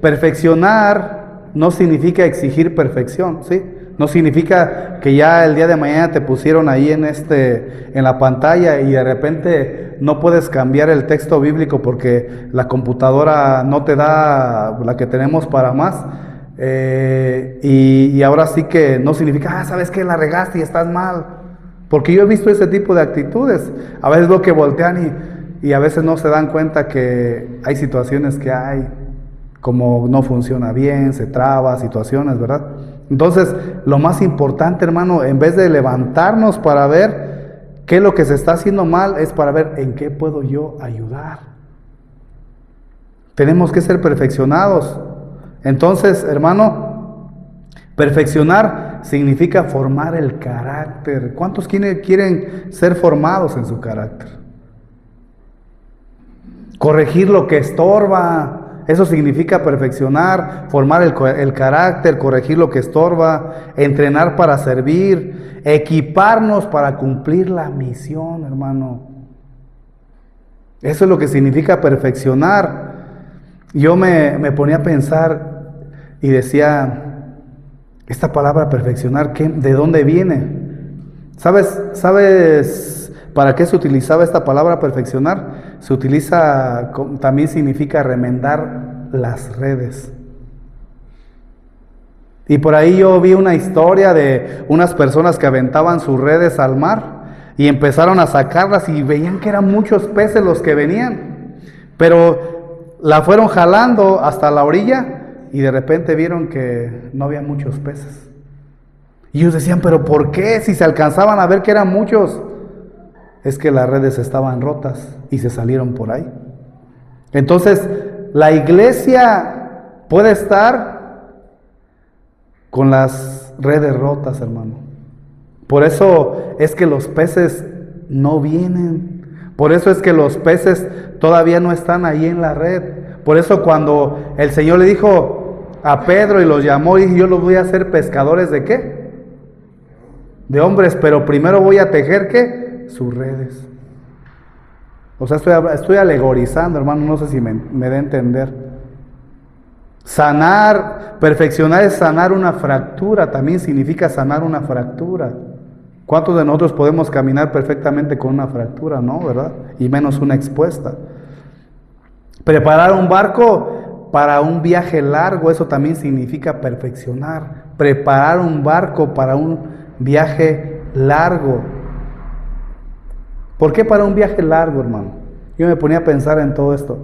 perfeccionar no significa exigir perfección, ¿sí? No significa que ya el día de mañana te pusieron ahí en la pantalla y de repente no puedes cambiar el texto bíblico porque la computadora no te da la que tenemos para más. Y ahora sí que no significa, ¿sabes qué? La regaste y estás mal. Porque yo he visto ese tipo de actitudes. A veces veo que voltean y a veces no se dan cuenta que hay situaciones que hay, como no funciona bien, se traba, situaciones, ¿verdad? Entonces, lo más importante, hermano, en vez de levantarnos para ver qué es lo que se está haciendo mal, es para ver en qué puedo yo ayudar. Tenemos que ser perfeccionados. Entonces, hermano, perfeccionar significa formar el carácter. ¿Cuántos quieren ser formados en su carácter? Corregir lo que estorba. Eso significa perfeccionar, formar el carácter, corregir lo que estorba, entrenar para servir, equiparnos para cumplir la misión, hermano. Eso es lo que significa perfeccionar. Yo me ponía a pensar y decía, esta palabra perfeccionar, ¿de dónde viene? ¿Sabes para qué se utilizaba esta palabra perfeccionar? Se utiliza, también significa remendar las redes. Y por ahí yo vi una historia de unas personas que aventaban sus redes al mar y empezaron a sacarlas y veían que eran muchos peces los que venían, pero la fueron jalando hasta la orilla y de repente vieron que no había muchos peces. Y ellos decían, ¿pero por qué? Si se alcanzaban a ver que eran muchos. Es que las redes estaban rotas y se salieron por ahí. Entonces, la iglesia puede estar con las redes rotas, hermano. Por eso es que los peces no vienen. Por eso es que los peces todavía no están ahí en la red. Por eso cuando el Señor le dijo a Pedro y los llamó y dijo, yo los voy a hacer pescadores ¿de qué? de hombres, pero primero voy a tejer, ¿qué? Sus redes. O sea, estoy alegorizando, hermano, no sé si me da a entender. Sanar, perfeccionar es sanar una fractura, también significa sanar una fractura. ¿Cuántos de nosotros podemos caminar perfectamente con una fractura? No, ¿verdad? Y menos una expuesta. Preparar un barco para un viaje largo, eso también significa perfeccionar. Preparar un barco para un viaje largo. ¿Por qué para un viaje largo, hermano? Yo me ponía a pensar en todo esto.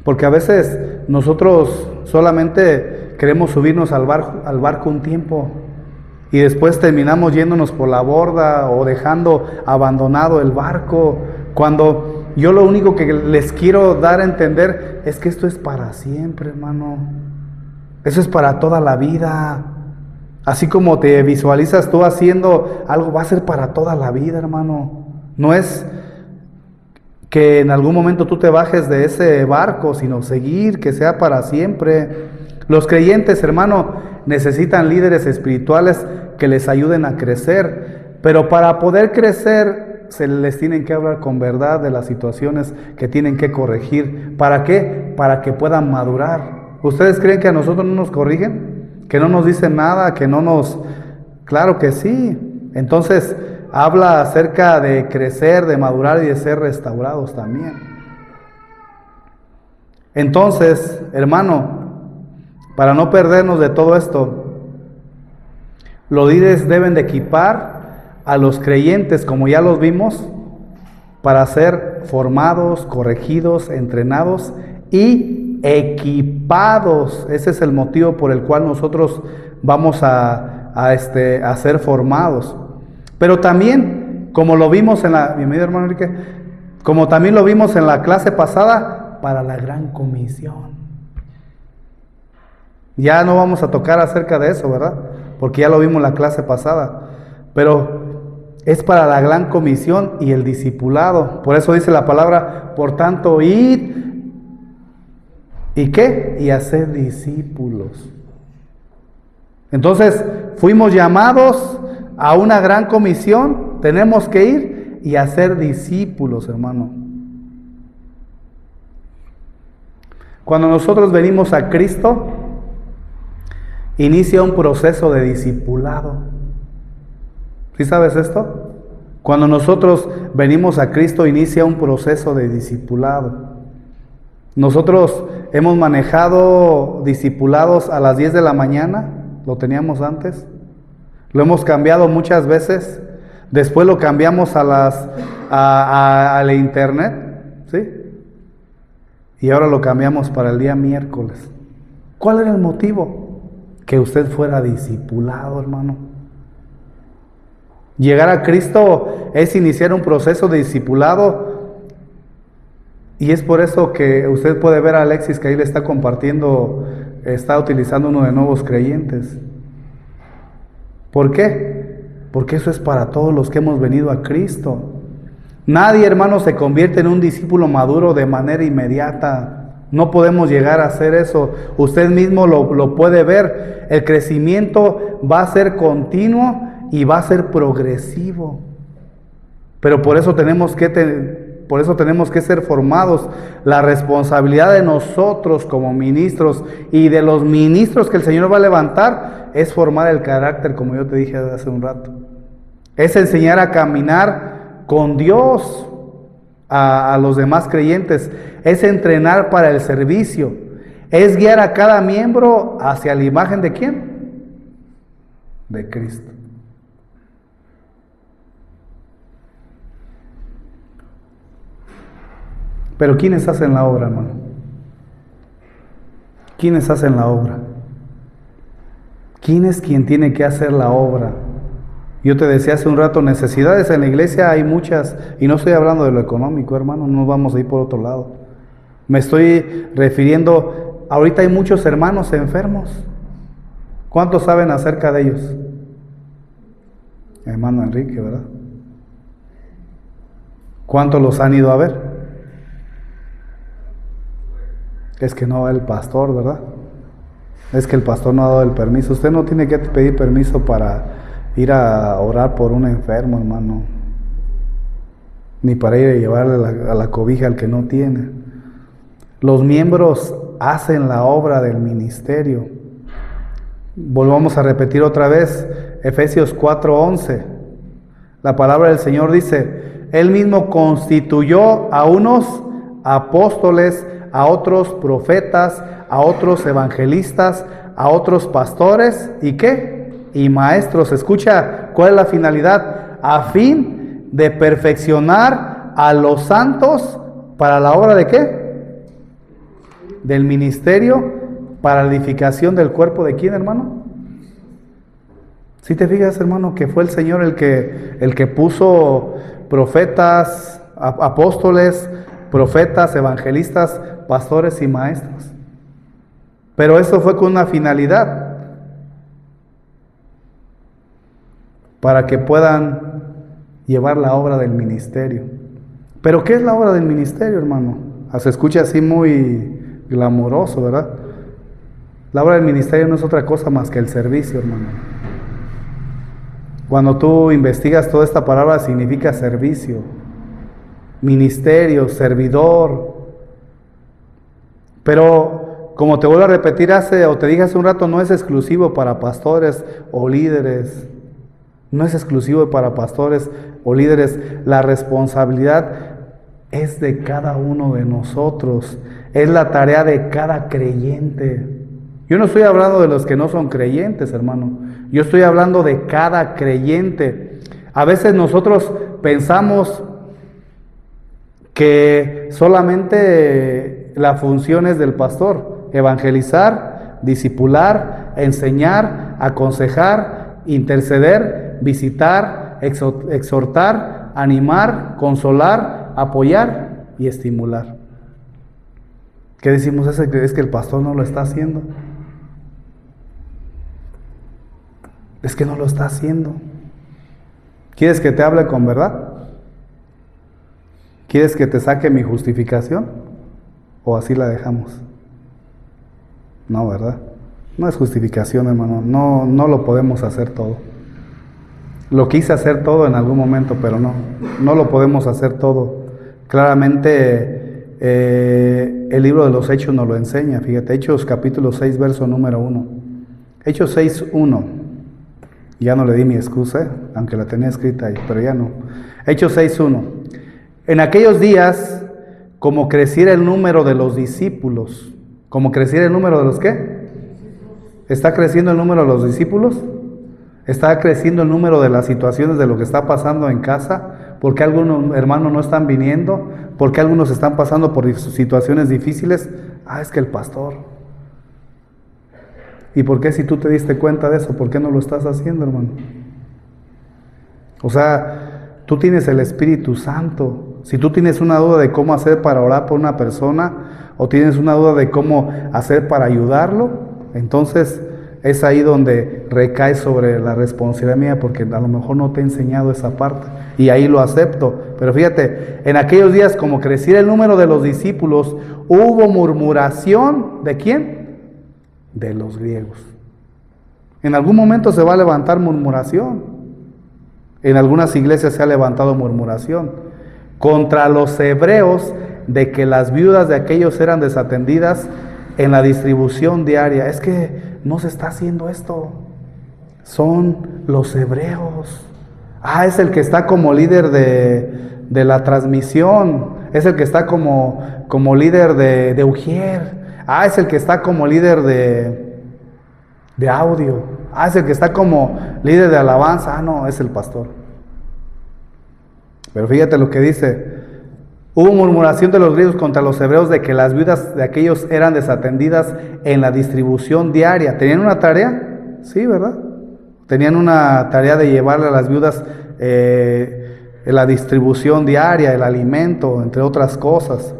Porque a veces nosotros solamente queremos subirnos al barco un tiempo y después terminamos yéndonos por la borda o dejando abandonado el barco, cuando yo lo único que les quiero dar a entender es que esto es para siempre, hermano. Eso es para toda la vida. Así como te visualizas tú haciendo algo, va a ser para toda la vida, hermano. No es que en algún momento tú te bajes de ese barco, sino seguir, que sea para siempre. Los creyentes, hermano, necesitan líderes espirituales que les ayuden a crecer, pero para poder crecer se les tienen que hablar con verdad de las situaciones que tienen que corregir. ¿Para qué? Para que puedan madurar. ¿Ustedes creen que a nosotros no nos corrigen? ¿Que no nos dicen nada? ¿Que no nos...? Claro que sí. Entonces habla acerca de crecer, de madurar y de ser restaurados también. Entonces, hermano, para no perdernos de todo esto, los líderes deben de equipar a los creyentes, como ya los vimos, para ser formados, corregidos, entrenados y equipados. Ese es el motivo por el cual nosotros vamos a ser formados. Pero también, como lo vimos en la, bienvenido hermano Enrique, como también lo vimos en la clase pasada, para la gran comisión. Ya no vamos a tocar acerca de eso, ¿verdad? Porque ya lo vimos en la clase pasada. Pero es para la gran comisión y el discipulado. Por eso dice la palabra, por tanto, id, ¿y qué? Y hacer discípulos. Entonces, fuimos llamados a una gran comisión, tenemos que ir y hacer discípulos, hermano. Cuando nosotros venimos a Cristo, inicia un proceso de discipulado. ¿Sí sabes esto? Cuando nosotros venimos a Cristo, inicia un proceso de discipulado. Nosotros hemos manejado discipulados a las 10 de la mañana, lo teníamos antes, lo hemos cambiado muchas veces, después lo cambiamos a la internet, ¿sí? Y ahora lo cambiamos para el día miércoles. ¿Cuál era el motivo? Que usted fuera discipulado, hermano. Llegar a Cristo es iniciar un proceso de discipulado, y es por eso que usted puede ver a Alexis que ahí le está compartiendo, está utilizando uno de nuevos creyentes. ¿Por qué? Porque eso es para todos los que hemos venido a Cristo. Nadie, hermano, se convierte en un discípulo maduro de manera inmediata. No podemos llegar a hacer eso. Usted mismo lo puede ver. El crecimiento va a ser continuo y va a ser progresivo. Pero por eso tenemos que ser formados. La responsabilidad de nosotros como ministros y de los ministros que el Señor va a levantar es formar el carácter, como yo te dije hace un rato. Es enseñar a caminar con Dios a los demás creyentes. Es entrenar para el servicio. Es guiar a cada miembro hacia la imagen ¿de quién? De Cristo. Pero ¿quiénes hacen la obra, hermano? ¿Quiénes hacen la obra? ¿Quién es quien tiene que hacer la obra? Yo te decía hace un rato, necesidades en la iglesia hay muchas, y no estoy hablando de lo económico, hermano, no vamos a ir por otro lado. Me estoy refiriendo, ahorita hay muchos hermanos enfermos. ¿Cuántos saben acerca de ellos? Hermano Enrique, ¿verdad? ¿Cuántos los han ido a ver? Es que no va el pastor, ¿verdad? Es que el pastor no ha dado el permiso. Usted no tiene que pedir permiso para ir a orar por un enfermo, hermano, ni para ir a llevarle a la cobija al que no tiene. Los miembros hacen la obra del ministerio. Volvamos a repetir otra vez, Efesios 4:11. La palabra del Señor dice: Él mismo constituyó a unos apóstoles, a otros profetas, a otros evangelistas, a otros pastores, ¿y qué? Y maestros. Escucha, ¿cuál es la finalidad? A fin de perfeccionar a los santos para la obra ¿de qué? Del ministerio, para la edificación del cuerpo ¿de quién, hermano? Si te fijas, hermano, que fue el Señor el que puso profetas, apóstoles, profetas, evangelistas, pastores y maestros. Pero eso fue con una finalidad, para que puedan llevar la obra del ministerio. ¿Pero qué es la obra del ministerio, hermano? Se escucha así muy glamuroso, ¿verdad? La obra del ministerio no es otra cosa más que el servicio, hermano. Cuando tú investigas toda esta palabra, significa servicio, ministerio, servidor. Pero, como te vuelvo a repetir te dije hace un rato, no es exclusivo para pastores o líderes. No es exclusivo para pastores o líderes. La responsabilidad es de cada uno de nosotros. Es la tarea de cada creyente. Yo no estoy hablando de los que no son creyentes, hermano. Yo estoy hablando de cada creyente. A veces nosotros pensamos que solamente la función es del pastor: evangelizar, discipular, enseñar, aconsejar, interceder, visitar, exhortar, animar, consolar, apoyar y estimular. ¿Qué decimos? Es que el pastor no lo está haciendo. Es que no lo está haciendo. ¿Quieres que te hable con verdad? ¿Quieres que te saque mi justificación? ¿O así la dejamos? No, ¿verdad? No es justificación, hermano. No lo podemos hacer todo. Lo quise hacer todo en algún momento, pero no lo podemos hacer todo. Claramente el libro de los Hechos nos lo enseña. Fíjate, Hechos capítulo 6, verso número 1. Hechos 6:1. Ya no le di mi excusa, aunque la tenía escrita ahí, pero ya no. Hechos 6:1. En aquellos días, como creciera el número de los discípulos. ¿Como creciera el número de los qué? ¿Está creciendo el número de los discípulos? ¿Está creciendo el número de las situaciones de lo que está pasando en casa? ¿Por qué algunos hermanos no están viniendo? ¿Por qué algunos están pasando por situaciones difíciles? Es que el pastor. ¿Y por qué, si tú te diste cuenta de eso, por qué no lo estás haciendo, hermano? O sea, tú tienes el Espíritu Santo. Si tú tienes una duda de cómo hacer para orar por una persona, o tienes una duda de cómo hacer para ayudarlo, entonces es ahí donde recae sobre la responsabilidad mía, porque a lo mejor no te he enseñado esa parte, y ahí lo acepto. Pero fíjate, en aquellos días, como creciera el número de los discípulos, hubo murmuración. ¿De quién? De los griegos. En algún momento se va a levantar murmuración. En algunas iglesias se ha levantado murmuración contra los hebreos, de que las viudas de aquellos eran desatendidas en la distribución diaria. Es que no se está haciendo esto. Son los hebreos. Es el que está como líder de la transmisión. Es el que está como líder de Ujier. Es el que está como líder de audio. Es el que está como líder de alabanza. No, es el pastor. Pero fíjate lo que dice: hubo murmuración de los griegos contra los hebreos, de que las viudas de aquellos eran desatendidas en la distribución diaria. ¿Tenían una tarea? Sí, ¿verdad? Tenían una tarea de llevarle a las viudas la distribución diaria, el alimento, entre otras cosas.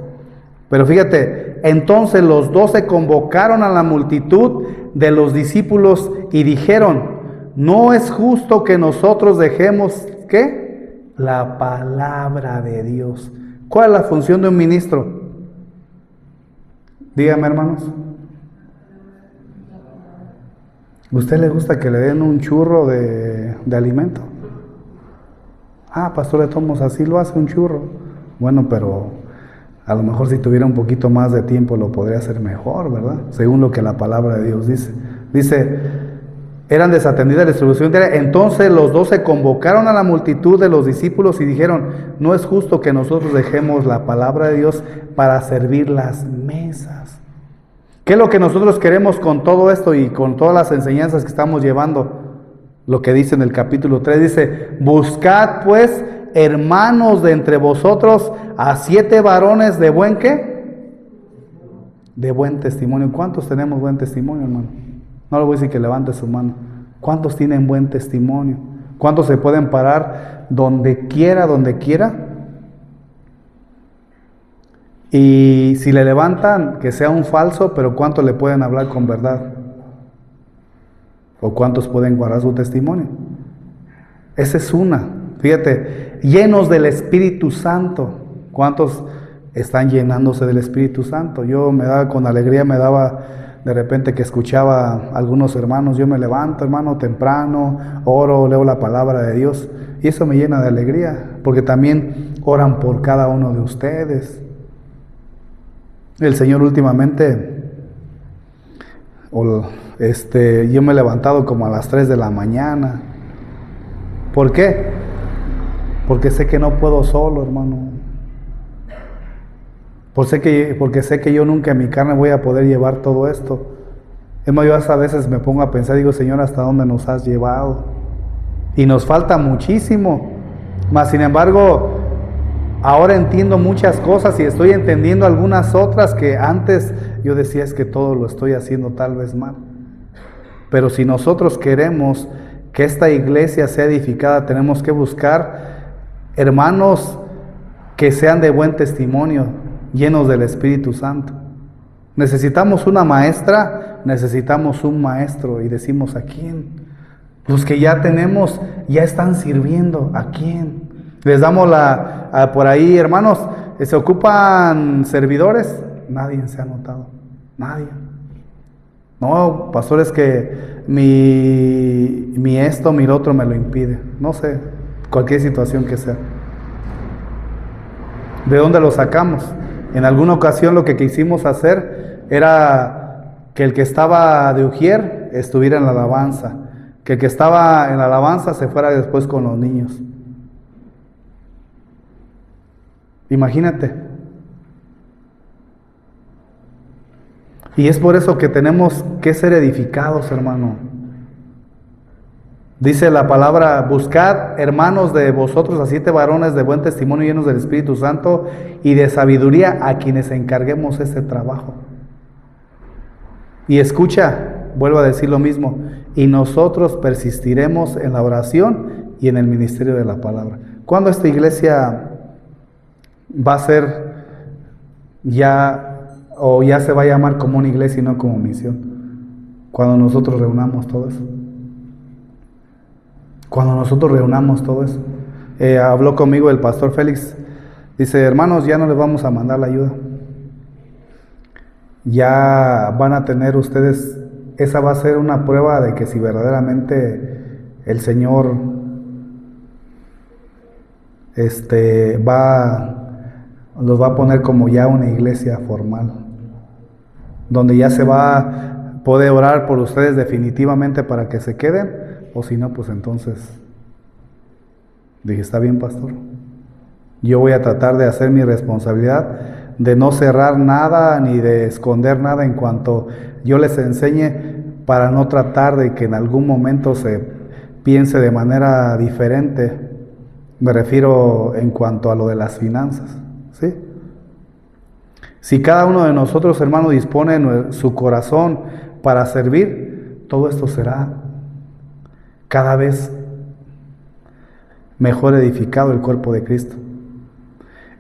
Pero fíjate, entonces los 12 convocaron a la multitud de los discípulos y dijeron: no es justo que nosotros dejemos, ¿qué? La palabra de Dios. ¿Cuál es la función de un ministro? Dígame, hermanos. ¿Usted le gusta que le den un churro de alimento? Ah, pastor de Tomos, así lo hace un churro. Bueno, pero a lo mejor si tuviera un poquito más de tiempo lo podría hacer mejor, ¿verdad? Según lo que la palabra de Dios dice. Dice, eran desatendidas la distribución diaria. Entonces los 12 convocaron a la multitud de los discípulos y dijeron, no es justo que nosotros dejemos la palabra de Dios para servir las mesas. ¿Qué es lo que nosotros queremos con todo esto y con todas las enseñanzas que estamos llevando? Lo que dice en el capítulo 3, dice, buscad pues, hermanos de entre vosotros, a 7 varones de buen ¿qué? De buen testimonio. ¿Cuántos tenemos buen testimonio, hermano? No le voy a decir que levante su mano. ¿Cuántos tienen buen testimonio? ¿Cuántos se pueden parar donde quiera, donde quiera? Y si le levantan, que sea un falso, pero ¿cuántos le pueden hablar con verdad? ¿O cuántos pueden guardar su testimonio? Esa es una. Fíjate, llenos del Espíritu Santo. ¿Cuántos están llenándose del Espíritu Santo? Yo me daba con alegría, me daba de repente que escuchaba a algunos hermanos, yo me levanto, hermano, temprano, oro, leo la palabra de Dios. Y eso me llena de alegría, porque también oran por cada uno de ustedes. El Señor últimamente, yo me he levantado como a las 3 de la mañana. ¿Por qué? Porque sé que no puedo solo, hermano. Porque sé que yo nunca en mi carne voy a poder llevar todo esto. Es más, yo hasta a veces me pongo a pensar, digo, Señor, ¿hasta dónde nos has llevado? Y nos falta muchísimo. Mas, sin embargo, ahora entiendo muchas cosas y estoy entendiendo algunas otras que antes yo decía es que todo lo estoy haciendo tal vez mal. Pero si nosotros queremos que esta iglesia sea edificada, tenemos que buscar hermanos que sean de buen testimonio, llenos del Espíritu Santo. Necesitamos una maestra, necesitamos un maestro. Y decimos, ¿a quién? Los que ya tenemos, ya están sirviendo. ¿A quién? Les damos por ahí, hermanos, ¿se ocupan servidores? Nadie se ha notado. Nadie. No, pastor, es que mi esto, mi otro me lo impide. No sé, cualquier situación que sea. ¿De dónde lo sacamos? En alguna ocasión lo que quisimos hacer era que el que estaba de ujier estuviera en la alabanza, que el que estaba en la alabanza se fuera después con los niños. Imagínate. Y es por eso que tenemos que ser edificados, hermano. Dice la palabra, buscad, hermanos, de vosotros a 7 varones de buen testimonio llenos del Espíritu Santo y de sabiduría, a quienes encarguemos ese trabajo. Y escucha, vuelvo a decir lo mismo, y nosotros persistiremos en la oración y en el ministerio de la palabra. ¿Cuándo esta iglesia va a ser ya, o ya se va a llamar como una iglesia y no como misión? Cuando nosotros reunamos todo eso. Cuando nosotros reunamos todo eso. Habló conmigo el pastor Félix. Dice, hermanos, ya no les vamos a mandar la ayuda. Ya van a tener ustedes, esa va a ser una prueba de que si verdaderamente el Señor los va a poner como ya una iglesia formal, donde ya se va a poder orar por ustedes definitivamente para que se queden, o si no, pues entonces dije, está bien, pastor, yo voy a tratar de hacer mi responsabilidad, de no cerrar nada ni de esconder nada en cuanto yo les enseñe, para no tratar de que en algún momento se piense de manera diferente. Me refiero en cuanto a lo de las finanzas, ¿sí? Si cada uno de nosotros, hermano, dispone su corazón para servir, todo esto será cada vez mejor edificado el cuerpo de Cristo.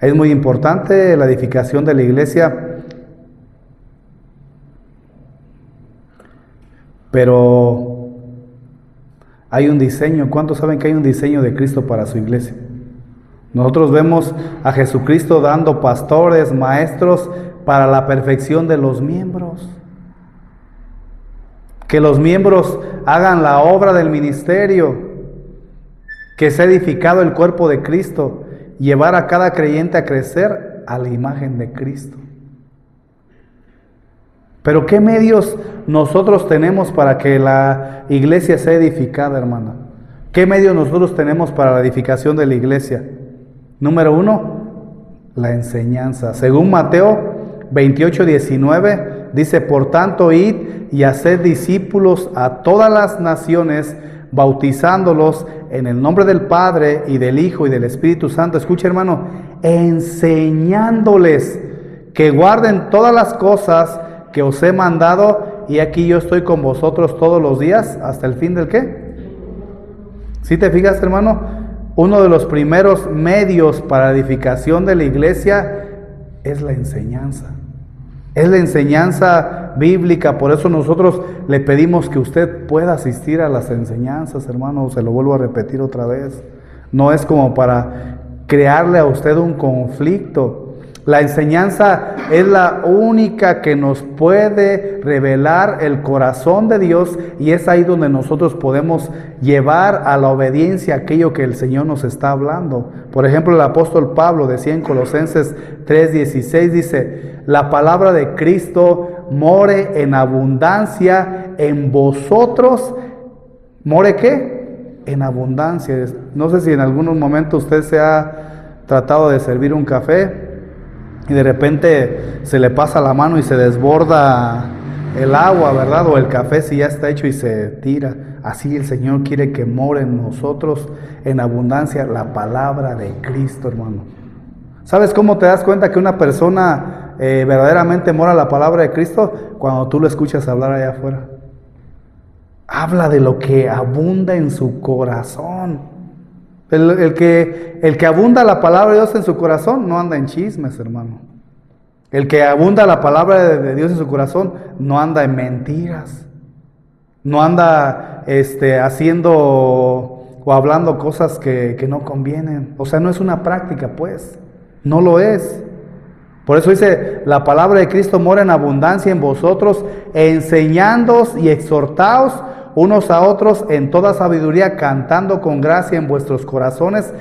Es muy importante la edificación de la iglesia, pero hay un diseño. ¿Cuántos saben que hay un diseño de Cristo para su iglesia? Nosotros vemos a Jesucristo dando pastores, maestros para la perfección de los miembros. que los miembros hagan la obra del ministerio, que sea edificado el cuerpo de Cristo, llevar a cada creyente a crecer a la imagen de Cristo. Pero ¿qué medios nosotros tenemos para que la iglesia sea edificada, hermana? ¿Qué medios nosotros tenemos para la edificación de la iglesia? Número 1, la enseñanza. Según Mateo 28:19, dice: por tanto, id y haced discípulos a todas las naciones, bautizándolos en el nombre del Padre y del Hijo y del Espíritu Santo. Escucha, hermano, enseñándoles que guarden todas las cosas que os he mandado, y aquí yo estoy con vosotros todos los días hasta el fin del ¿qué? ¿Sí te fijas, hermano? Uno de los primeros medios para la edificación de la iglesia es la enseñanza. Es la enseñanza bíblica. Por eso nosotros le pedimos que usted pueda asistir a las enseñanzas, hermano. Se lo vuelvo a repetir otra vez. No es como para crearle a usted un conflicto. La enseñanza es la única que nos puede revelar el corazón de Dios, y es ahí donde nosotros podemos llevar a la obediencia aquello que el Señor nos está hablando. Por ejemplo, el apóstol Pablo decía en Colosenses 3:16, dice: la palabra de Cristo more en abundancia en vosotros. ¿More qué? En abundancia. No sé si en algún momento usted se ha tratado de servir un café y de repente se le pasa la mano y se desborda el agua, ¿verdad? O el café si ya está hecho y se tira. Así el Señor quiere que more en nosotros en abundancia la palabra de Cristo, hermano. ¿Sabes cómo te das cuenta que una persona verdaderamente mora la palabra de Cristo? Cuando tú lo escuchas hablar allá afuera. Habla de lo que abunda en su corazón. El que abunda la palabra de Dios en su corazón no anda en chismes, hermano. El que abunda la palabra de Dios en su corazón no anda en mentiras. No anda haciendo o hablando cosas que no convienen. O sea, no es una práctica, pues. No lo es. Por eso dice: la palabra de Cristo mora en abundancia en vosotros, enseñándoos y exhortaos unos a otros en toda sabiduría, cantando con gracia en vuestros corazones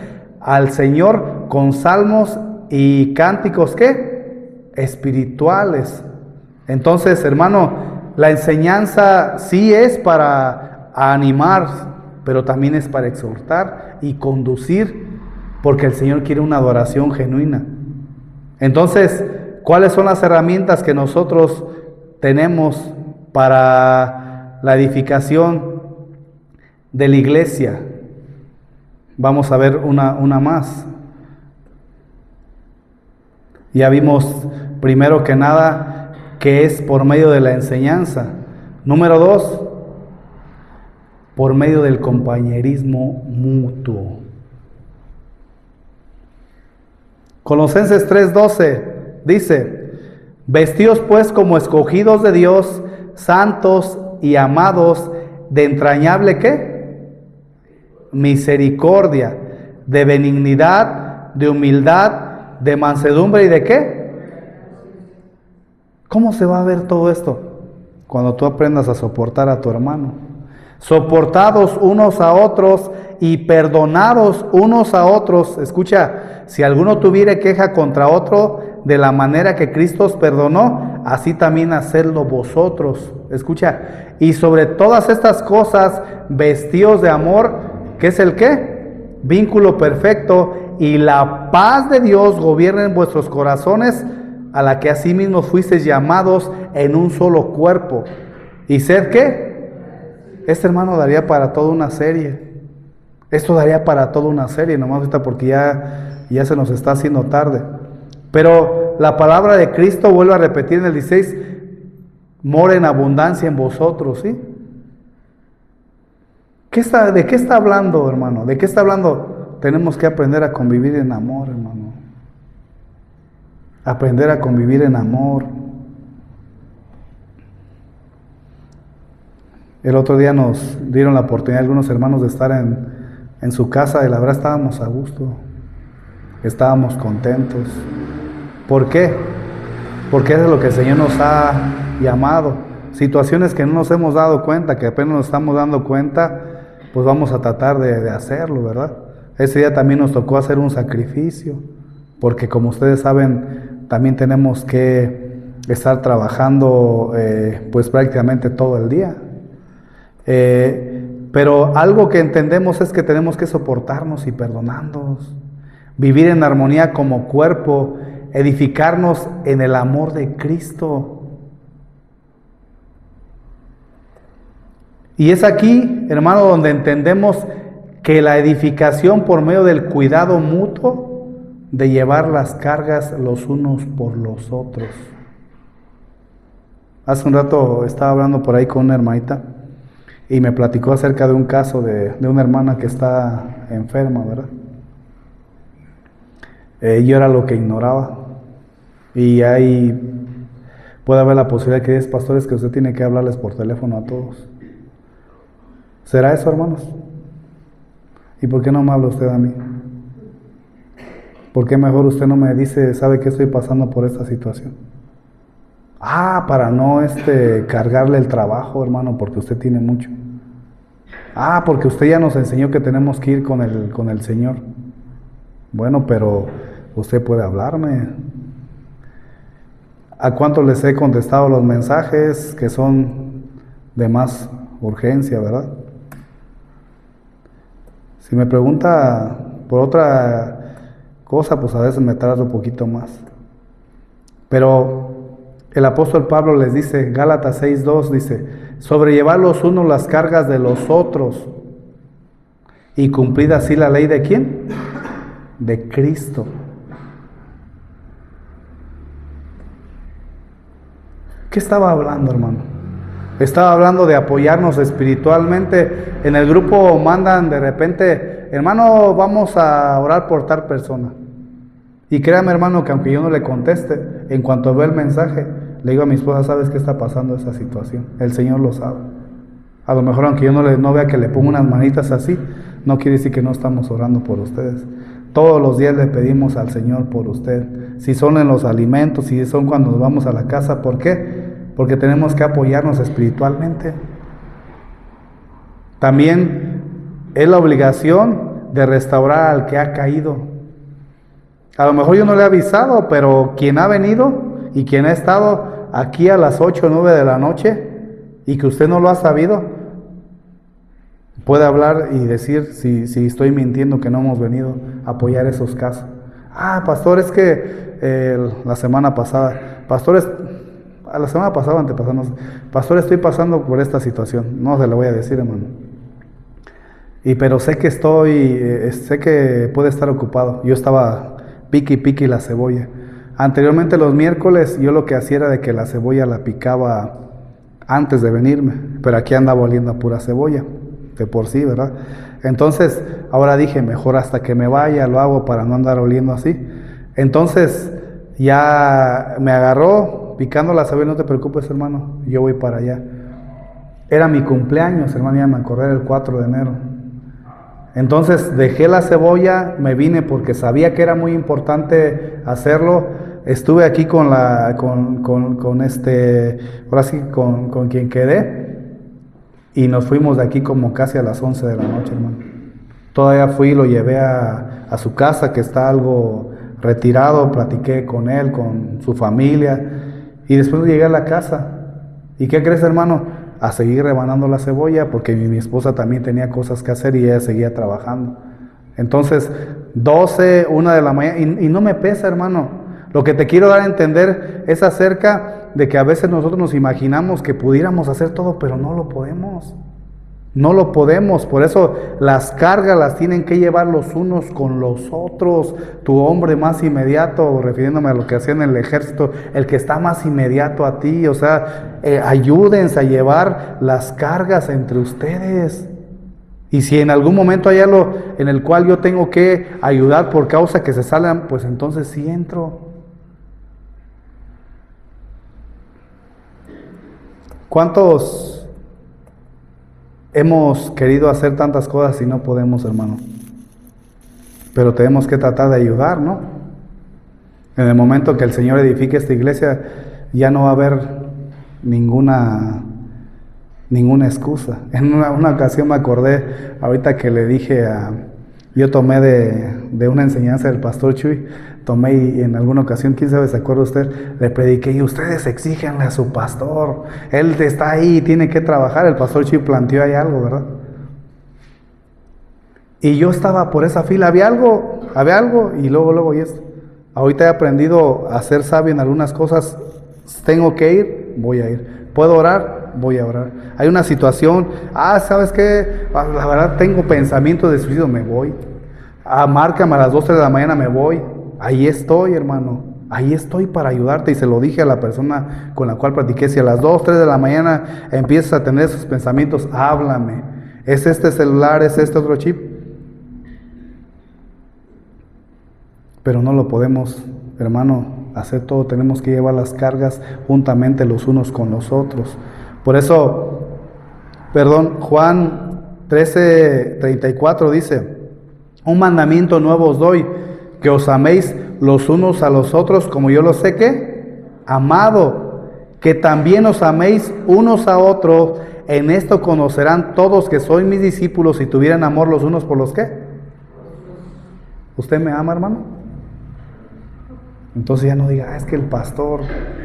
al Señor con salmos y cánticos ¿qué? Espirituales. Entonces, hermano, la enseñanza sí es para animar, pero también es para exhortar y conducir, porque el Señor quiere una adoración genuina. Entonces, ¿cuáles son las herramientas que nosotros tenemos para la edificación de la iglesia? Vamos a ver una más. Ya vimos, primero que nada, que es por medio de la enseñanza. Número 2, por medio del compañerismo mutuo. Colosenses 3:12 dice: vestíos pues como escogidos de Dios, santos y amados, de entrañable ¿qué? Misericordia, de benignidad, de humildad, de mansedumbre y de ¿qué? ¿Cómo se va a ver todo esto? Cuando tú aprendas a soportar a tu hermano. Soportados unos a otros y perdonados unos a otros. Escucha, si alguno tuviere queja contra otro, de la manera que Cristo os perdonó, así también hacedlo vosotros. Escucha, y sobre todas estas cosas, vestíos de amor, ¿qué es el qué? Vínculo perfecto, y la paz de Dios gobierne en vuestros corazones, a la que asimismo fuisteis llamados en un solo cuerpo. ¿Y sed qué? Este, hermano, daría para toda una serie. Esto daría para toda una serie, nomás ahorita porque ya se nos está haciendo tarde. Pero la palabra de Cristo, vuelvo a repetir en el 16, mora en abundancia en vosotros, ¿sí? ¿De qué está hablando, hermano? ¿De qué está hablando? Tenemos que aprender a convivir en amor, hermano. Aprender a convivir en amor. El otro día nos dieron la oportunidad algunos hermanos de estar en su casa, y la verdad estábamos a gusto, estábamos contentos. ¿Por qué? Porque es lo que el Señor nos ha llamado. situaciones que no nos hemos dado cuenta, que apenas nos estamos dando cuenta, pues vamos a tratar de hacerlo, ¿verdad? Ese día también nos tocó hacer un sacrificio, porque como ustedes saben, también tenemos que estar trabajando pues prácticamente todo el día. Pero algo que entendemos es que tenemos que soportarnos y perdonarnos, vivir en armonía como cuerpo, edificarnos en el amor de Cristo. Y es aquí, hermano, donde entendemos que la edificación por medio del cuidado mutuo, de llevar las cargas los unos por los otros. Hace un rato estaba hablando por ahí con una hermanita y me platicó acerca de un caso de una hermana que está enferma, ¿verdad? Yo era lo que ignoraba. Y ahí puede haber la posibilidad que es pastores que usted tiene que hablarles por teléfono a todos. ¿Será eso, hermanos? ¿Y por qué no me habla usted a mí? ¿Por qué mejor usted no me dice, sabe que estoy pasando por esta situación? Para no cargarle el trabajo, hermano, porque usted tiene mucho. Porque usted ya nos enseñó que tenemos que ir con el Señor. Bueno, pero usted puede hablarme. ¿A cuántos les he contestado los mensajes que son de más urgencia, verdad? Si me pregunta por otra cosa, pues a veces me tardo un poquito más. Pero el apóstol Pablo les dice, Gálatas 6:2 dice, sobrellevar los unos las cargas de los otros y cumplir así la ley ¿de quién? De Cristo. ¿Qué estaba hablando, hermano? Estaba hablando de apoyarnos espiritualmente. En el grupo mandan de repente, hermano, vamos a orar por tal persona. Y créame, hermano, que aunque yo no le conteste, en cuanto veo el mensaje, le digo a mi esposa, ¿sabes qué está pasando esa situación? El Señor lo sabe. A lo mejor aunque yo no vea que le pongo unas manitas así, no quiere decir que no estamos orando por ustedes. Todos los días le pedimos al Señor por usted. Si son en los alimentos, si son cuando nos vamos a la casa, ¿por qué? Porque tenemos que apoyarnos espiritualmente. También es la obligación de restaurar al que ha caído. A lo mejor yo no le he avisado, pero quien ha venido y quien ha estado aquí a las 8 o 9 de la noche y que usted no lo ha sabido, puede hablar y decir si estoy mintiendo que no hemos venido a apoyar esos casos. Pastor, es que la semana pasada, la semana pasada, antepasada, no sé, pastor, estoy pasando por esta situación. No se lo voy a decir, hermano. Pero sé que puede estar ocupado. Yo estaba pique la cebolla. Anteriormente los miércoles yo lo que hacía era de que la cebolla la picaba antes de venirme, pero aquí andaba oliendo a pura cebolla, de por sí, ¿verdad? Entonces, ahora dije, mejor hasta que me vaya lo hago para no andar oliendo así. Entonces, ya me agarró picando la cebolla, no te preocupes, hermano, yo voy para allá. Era mi cumpleaños, hermano, ya me acordé, el 4 de enero. Entonces dejé la cebolla, me vine porque sabía que era muy importante hacerlo. Estuve aquí ahora sí, con quien quedé, y nos fuimos de aquí como casi a las 11 de la noche, hermano. Todavía fui y lo llevé a su casa, que está algo retirado, platiqué con él, con su familia, y después llegué a la casa. ¿Y qué crees, hermano? A seguir rebanando la cebolla, porque mi esposa también tenía cosas que hacer y ella seguía trabajando. Entonces, 12, 1 de la mañana, y no me pesa, hermano. Lo que te quiero dar a entender es acerca de que a veces nosotros nos imaginamos que pudiéramos hacer todo, pero no lo podemos. No lo podemos, por eso las cargas las tienen que llevar los unos con los otros. Tu hombre más inmediato, refiriéndome a lo que hacían en el ejército, el que está más inmediato a ti, o sea, ayúdense a llevar las cargas entre ustedes. Y si en algún momento hay algo en el cual yo tengo que ayudar por causa que se salgan, pues entonces sí entro. ¿Cuántos hemos querido hacer tantas cosas y no podemos, hermano? Pero tenemos que tratar de ayudar, ¿no? En el momento que el Señor edifique esta iglesia, ya no va a haber ninguna excusa. En una ocasión me acordé, ahorita que le dije yo tomé de una enseñanza del pastor Chuy, tomé y en alguna ocasión, quién sabe, se acuerda usted, le prediqué y ustedes exígenle a su pastor, él está ahí y tiene que trabajar. El pastor Chuy planteó ahí algo, ¿verdad? Y yo estaba por esa fila, había algo y luego y esto. Ahorita he aprendido a ser sabio en algunas cosas. Tengo que ir, voy a ir. ¿Puedo orar? Voy a orar. Hay una situación, ¿sabes qué? La verdad tengo pensamientos de suicidio, me voy. Márcame a las 2, 3 de la mañana, me voy. Ahí estoy, hermano. Ahí estoy para ayudarte. Y se lo dije a la persona con la cual platiqué. Si a las 2, 3 de la mañana empiezas a tener esos pensamientos, háblame. ¿Es este celular? ¿Es este otro chip? Pero no lo podemos, hermano, hacer todo. Tenemos que llevar las cargas juntamente los unos con los otros. Por eso, Juan 13:34 dice: un mandamiento nuevo os doy, que os améis los unos a los otros como yo los he ¿qué? Amado, que también os améis unos a otros. En esto conocerán todos que sois mis discípulos, si tuvieran amor los unos por los ¿qué? ¿Usted me ama, hermano? Entonces ya no diga, es que el pastor,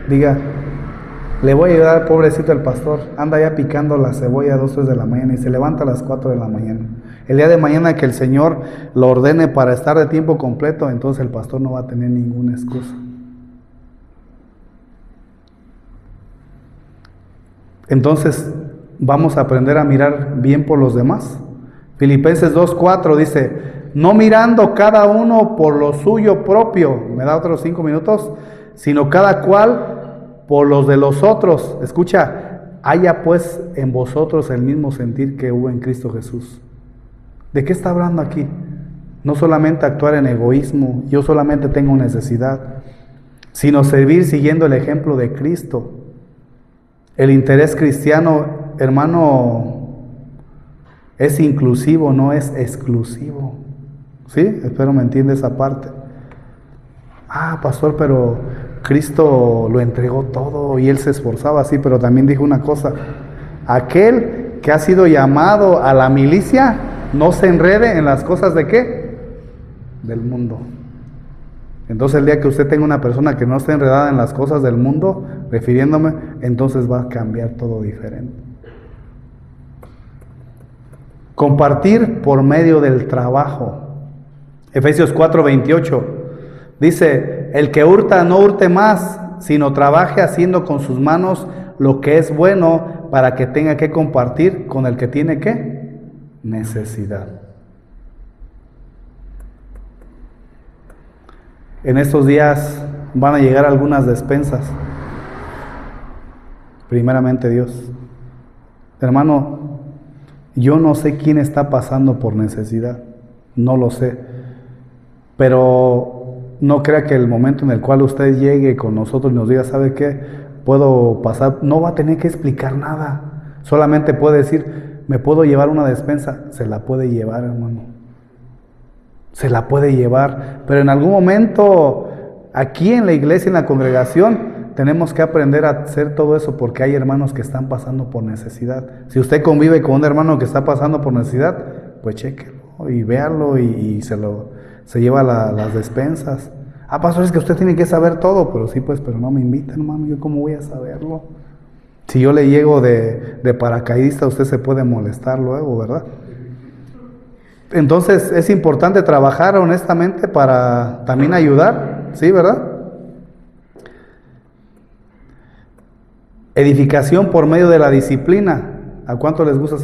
diga, le voy a ayudar al pobrecito el pastor, anda ya picando la cebolla a 2, 3 de la mañana y se levanta a las 4 de la mañana. El día de mañana que el Señor lo ordene para estar de tiempo completo, entonces el pastor no va a tener ninguna excusa. Entonces vamos a aprender a mirar bien por los demás. Filipenses 2:4 dice: no mirando cada uno por lo suyo propio, me da otros 5 minutos, sino cada cual por los de los otros. Escucha, haya pues en vosotros el mismo sentir que hubo en Cristo Jesús. ¿De qué está hablando aquí? No solamente actuar en egoísmo, yo solamente tengo necesidad, sino servir siguiendo el ejemplo de Cristo. El interés cristiano, hermano, es inclusivo, no es exclusivo. ¿Sí? Espero me entiende esa parte. Pastor, pero Cristo lo entregó todo y Él se esforzaba, sí, pero también dijo una cosa: aquel que ha sido llamado a la milicia, no se enrede en las cosas ¿de qué? Del mundo. Entonces el día que usted tenga una persona que no esté enredada en las cosas del mundo, refiriéndome, entonces va a cambiar todo diferente. Compartir por medio del trabajo. Efesios 4:28 dice: el que hurta no hurte más, sino trabaje haciendo con sus manos lo que es bueno, para que tenga que compartir con el que tiene ¿qué? Necesidad. En estos días van a llegar algunas despensas. Primeramente Dios. Hermano, yo no sé quién está pasando por necesidad, no lo sé, pero no crea que el momento en el cual usted llegue con nosotros y nos diga, ¿sabe qué? Puedo pasar, no va a tener que explicar nada, solamente puede decir, ¿me puedo llevar una despensa? Se la puede llevar, hermano, se la puede llevar, pero en algún momento aquí en la iglesia, en la congregación, tenemos que aprender a hacer todo eso, porque hay hermanos que están pasando por necesidad. Si usted convive con un hermano que está pasando por necesidad, pues chéquelo y véalo y se lleva las despensas. Pastor, es que usted tiene que saber todo, pero sí, pues, pero no me invita, hermano, ¿yo cómo voy a saberlo? Si yo le llego de paracaidista, usted se puede molestar luego, ¿verdad? Entonces es importante trabajar honestamente para también ayudar, ¿sí, verdad? Edificación por medio de la disciplina. ¿A cuánto les gusta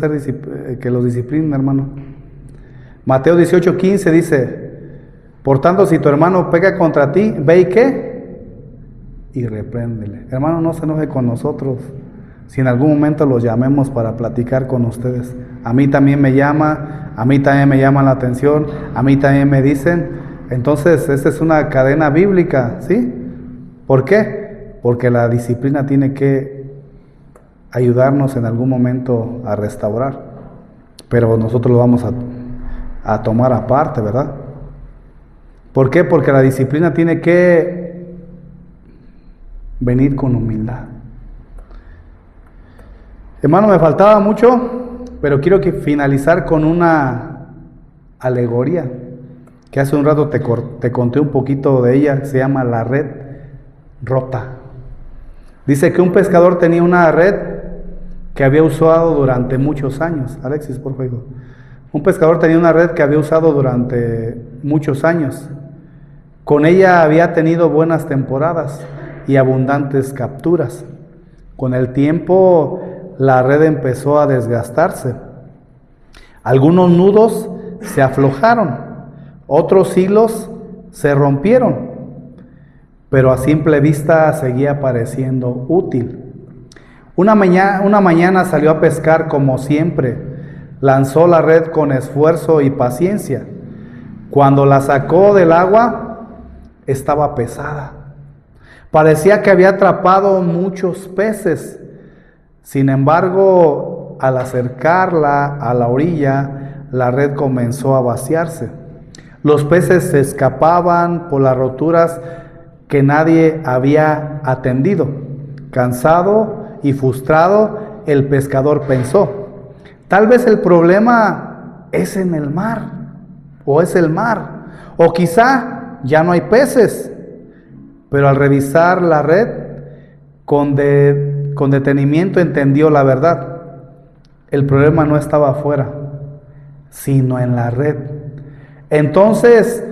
que los disciplinen, hermano? Mateo 18:15 dice: por tanto, si tu hermano peca contra ti, ve y ¿qué? Y repréndele. Hermano, no se enoje con nosotros si en algún momento los llamemos para platicar con ustedes. A mí también me llama, a mí también me llama la atención, a mí también me dicen. Entonces, esta es una cadena bíblica, ¿sí? ¿Por qué? Porque la disciplina tiene que ayudarnos en algún momento a restaurar, pero nosotros lo vamos a tomar aparte, ¿verdad? ¿Por qué? Porque la disciplina tiene que venir con humildad. Hermano, me faltaba mucho, pero quiero finalizar con una alegoría que hace un rato te conté un poquito de ella. Se llama la red rota. Dice que un pescador tenía una red que había usado durante muchos años. Alexis, por favor. Un pescador tenía una red que había usado durante muchos años. Con ella había tenido buenas temporadas y abundantes capturas. Con el tiempo, la red empezó a desgastarse. Algunos nudos se aflojaron, otros hilos se rompieron, pero a simple vista seguía pareciendo útil. Una mañana salió a pescar como siempre, lanzó la red con esfuerzo y paciencia. Cuando la sacó del agua, estaba pesada. Parecía que había atrapado muchos peces. Sin embargo, al acercarla a la orilla, la red comenzó a vaciarse. Los peces se escapaban por las roturas que nadie había atendido. Cansado y frustrado, el pescador pensó: tal vez el problema es en el mar, o es el mar, o quizá ya no hay peces. Pero al revisar la red, con detenimiento entendió la verdad. El problema no estaba afuera, sino en la red. Entonces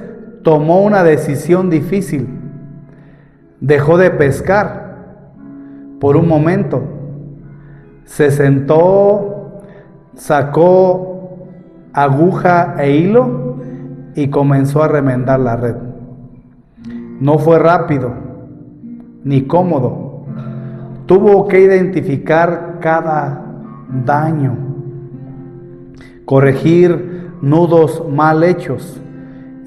tomó una decisión difícil. Dejó de pescar por un momento. Se sentó, sacó aguja e hilo y comenzó a remendar la red. No fue rápido ni cómodo. Tuvo que identificar cada daño, corregir nudos mal hechos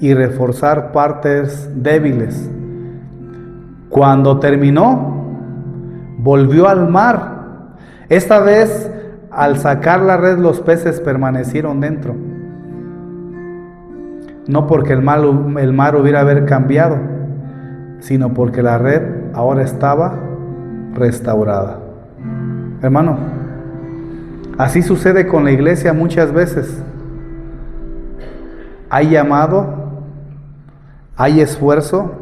y reforzar partes débiles. Cuando terminó, volvió al mar. Esta vez, al sacar la red, los peces permanecieron dentro. No porque el mar hubiera haber cambiado, sino porque la red ahora estaba restaurada. Hermano, así sucede con la iglesia muchas veces. Hay llamado, hay esfuerzo,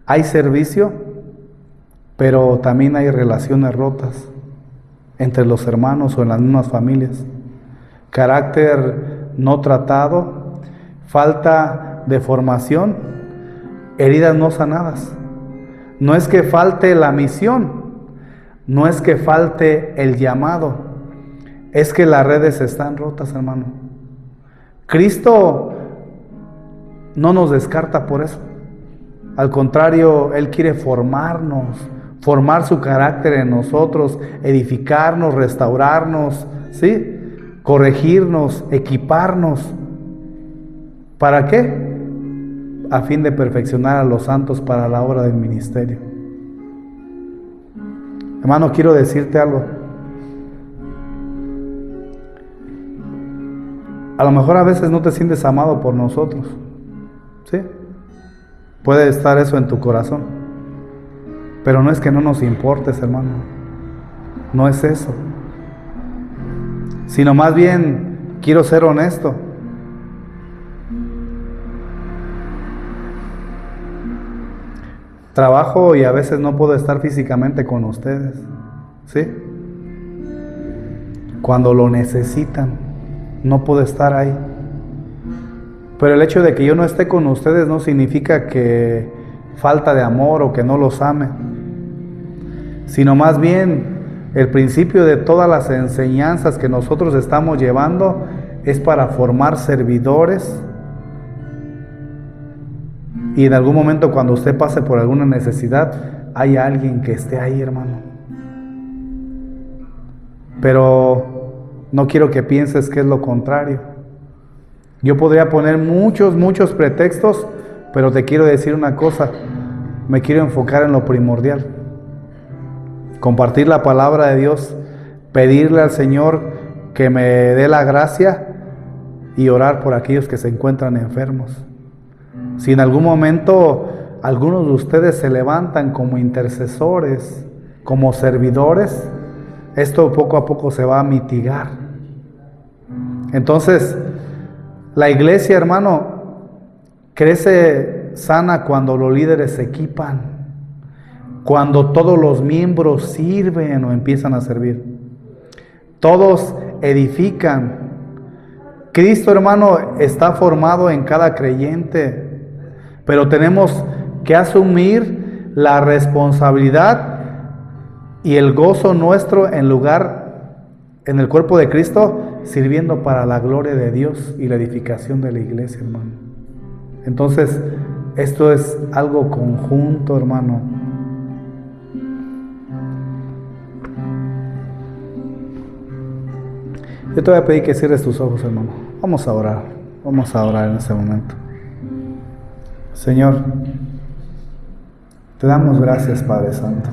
hay servicio, pero también hay relaciones rotas entre los hermanos o en las mismas familias. Carácter no tratado, falta de formación, heridas no sanadas. No es que falte la misión, no es que falte el llamado, es que las redes están rotas, hermano. Cristo no nos descarta por eso. Al contrario, Él quiere formarnos, formar su carácter en nosotros, edificarnos, restaurarnos, ¿sí? Corregirnos, equiparnos. ¿Para qué? A fin de perfeccionar a los santos para la obra del ministerio. Hermano, quiero decirte algo. A lo mejor a veces no te sientes amado por nosotros, ¿sí? Puede estar eso en tu corazón, pero no es que no nos importes, hermano. No es eso, sino más bien quiero ser honesto. Trabajo y a veces no puedo estar físicamente con ustedes, ¿sí? Cuando lo necesitan, no puedo estar ahí. Pero el hecho de que yo no esté con ustedes no significa que falta de amor o que no los ame, sino más bien el principio de todas las enseñanzas que nosotros estamos llevando es para formar servidores. Y en algún momento cuando usted pase por alguna necesidad, hay alguien que esté ahí, hermano. Pero no quiero que pienses que es lo contrario. Yo podría poner muchos pretextos, pero te quiero decir una cosa. Me quiero enfocar en lo primordial. Compartir la palabra de Dios, pedirle al Señor que me dé la gracia y orar por aquellos que se encuentran enfermos. Si en algún momento algunos de ustedes se levantan como intercesores, como servidores, esto poco a poco se va a mitigar. Entonces, la iglesia, hermano, crece sana cuando los líderes se equipan, cuando todos los miembros sirven o empiezan a servir. Todos edifican. Cristo, hermano, está formado en cada creyente, pero tenemos que asumir la responsabilidad y el gozo nuestro en el cuerpo de Cristo, sirviendo para la gloria de Dios y la edificación de la iglesia, hermano. Entonces, esto es algo conjunto, hermano. Yo te voy a pedir que cierres tus ojos, hermano. Vamos a orar en este momento. Señor, te damos gracias, Padre Santo.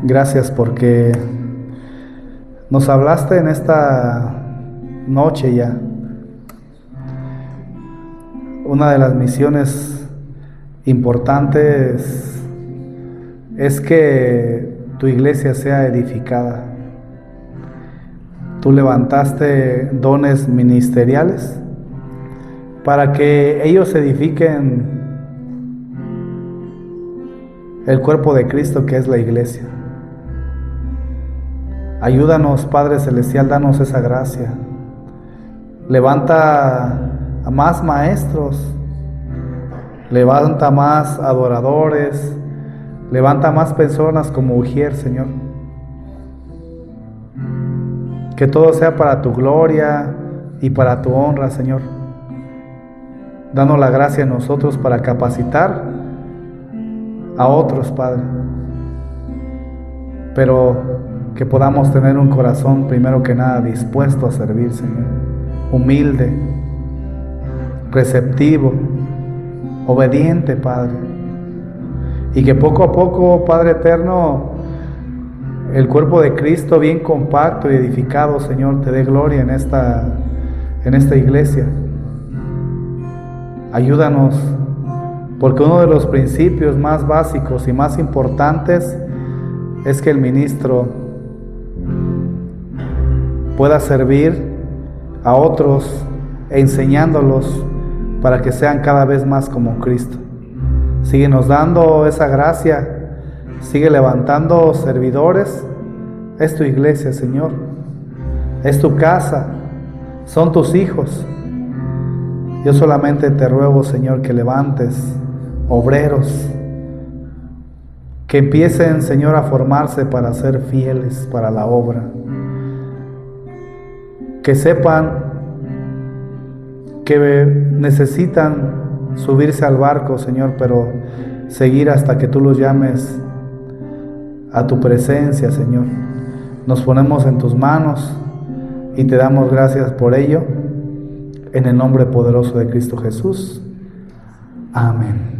Gracias porque nos hablaste en esta noche ya. Una de las misiones importantes es que tu iglesia sea edificada. Tú levantaste dones ministeriales para que ellos edifiquen el cuerpo de Cristo, que es la iglesia. Ayúdanos, Padre Celestial, danos esa gracia. Levanta a más maestros, levanta más adoradores, levanta más personas como Ujier, Señor. Que todo sea para tu gloria y para tu honra, Señor. Danos la gracia a nosotros para capacitar a otros, Padre. Pero que podamos tener un corazón, primero que nada, dispuesto a servir, Señor. Humilde, receptivo, obediente, Padre. Y que poco a poco, Padre eterno, el cuerpo de Cristo bien compacto y edificado, Señor, te dé gloria en esta iglesia. Ayúdanos, porque uno de los principios más básicos y más importantes es que el ministro pueda servir a otros enseñándolos para que sean cada vez más como Cristo. Síguenos dando esa gracia, sigue levantando servidores. Es tu iglesia, Señor, es tu casa, son tus hijos. Yo solamente te ruego, Señor, que levantes obreros, que empiecen, Señor, a formarse para ser fieles para la obra, que sepan que necesitan subirse al barco, Señor, pero seguir hasta que tú los llames a tu presencia, Señor. Nos ponemos en tus manos y te damos gracias por ello, en el nombre poderoso de Cristo Jesús. Amén.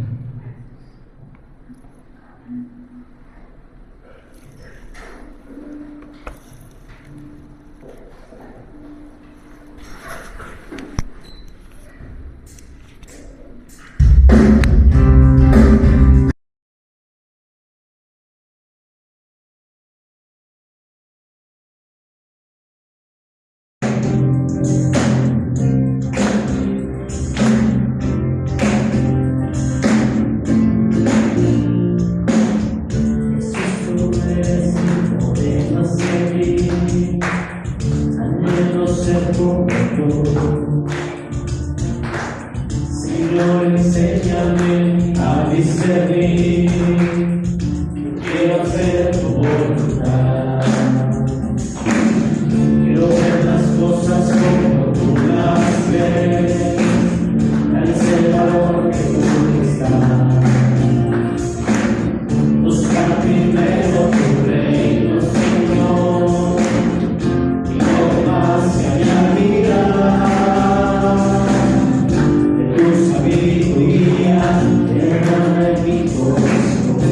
Señor, enséñame a discernir. Quiero hacer tu voluntad. Quiero ver las cosas como tú las ves. Dales el valor que tú les das. Busca primero tu reino, Señor, y no más se añadirá. De tu sabiduría, lléname mi corazón.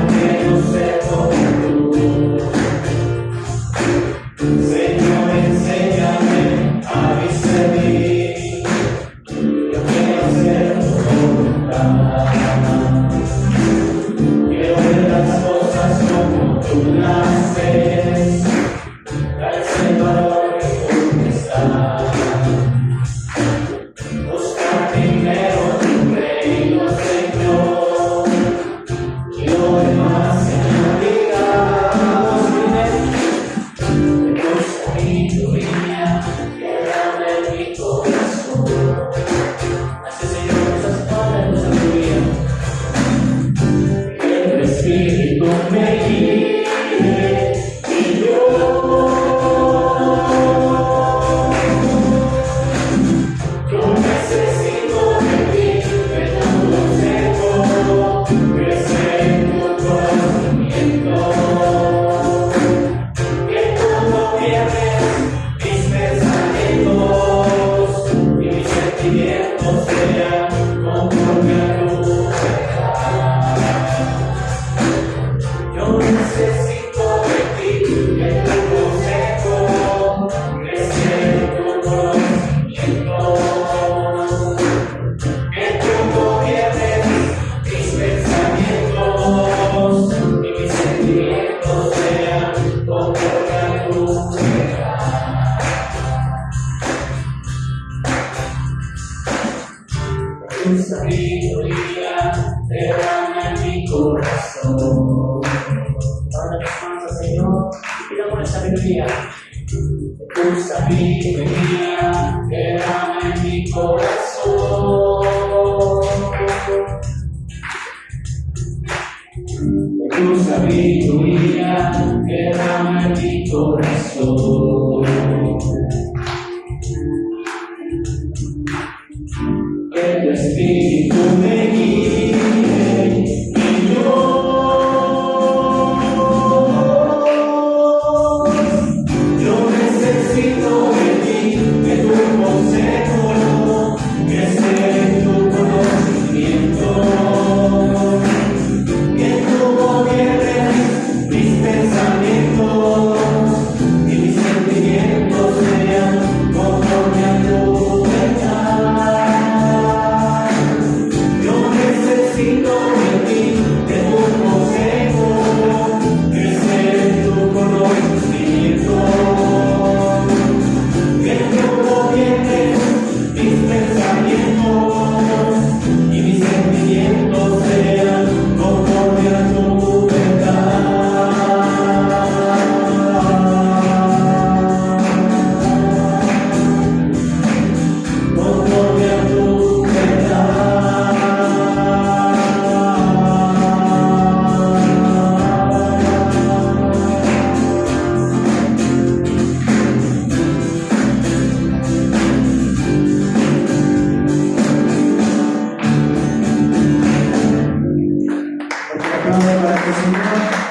quiero ser como tú. Señor, enséñame a discernir. Yo quiero hacer tu voluntad. Quiero ver las cosas como tú las ves. Darse el valor que tú estás. Busca primero tu reino, Señor, y lo demás se añadirá. De tu sabiduría, derrama en mi corazón. Así, Señor, nos hace falta en tu sabiduría. Que tu Espíritu me guíe y yo necesito de ti, de tu consejo, crecer en tu conocimiento. Que tú no pierdes mis pensamientos y mis sentimientos sean conforme a tu verdad. Yo necesito de ti, de tu consejo, crecer en tu conocimiento. Que tú gobiernes mis pensamientos y mis sentimientos sean conforme a tu verdad. Tu sabiduría derrama en mi corazón. Ahora las manos al Señor, pida por la sabiduría. Tu sabiduría derrama en mi corazón. Tu sabiduría derrama en mi corazón. Que tu Espíritu me guíe y yo necesito de ti, de tu consejo, crecer en tu conocimiento. Que tú gobiernes mis pensamientos y mis sentimientos sean conforme a tu verdad. Yo necesito de ti, de tu consejo, crecer en tu conocimiento. Que tú gobiernes mis pensamientos y mis sentimientos sean conforme a tu verdad. Conforme a tu verdad. Otro aplauso para el Señor.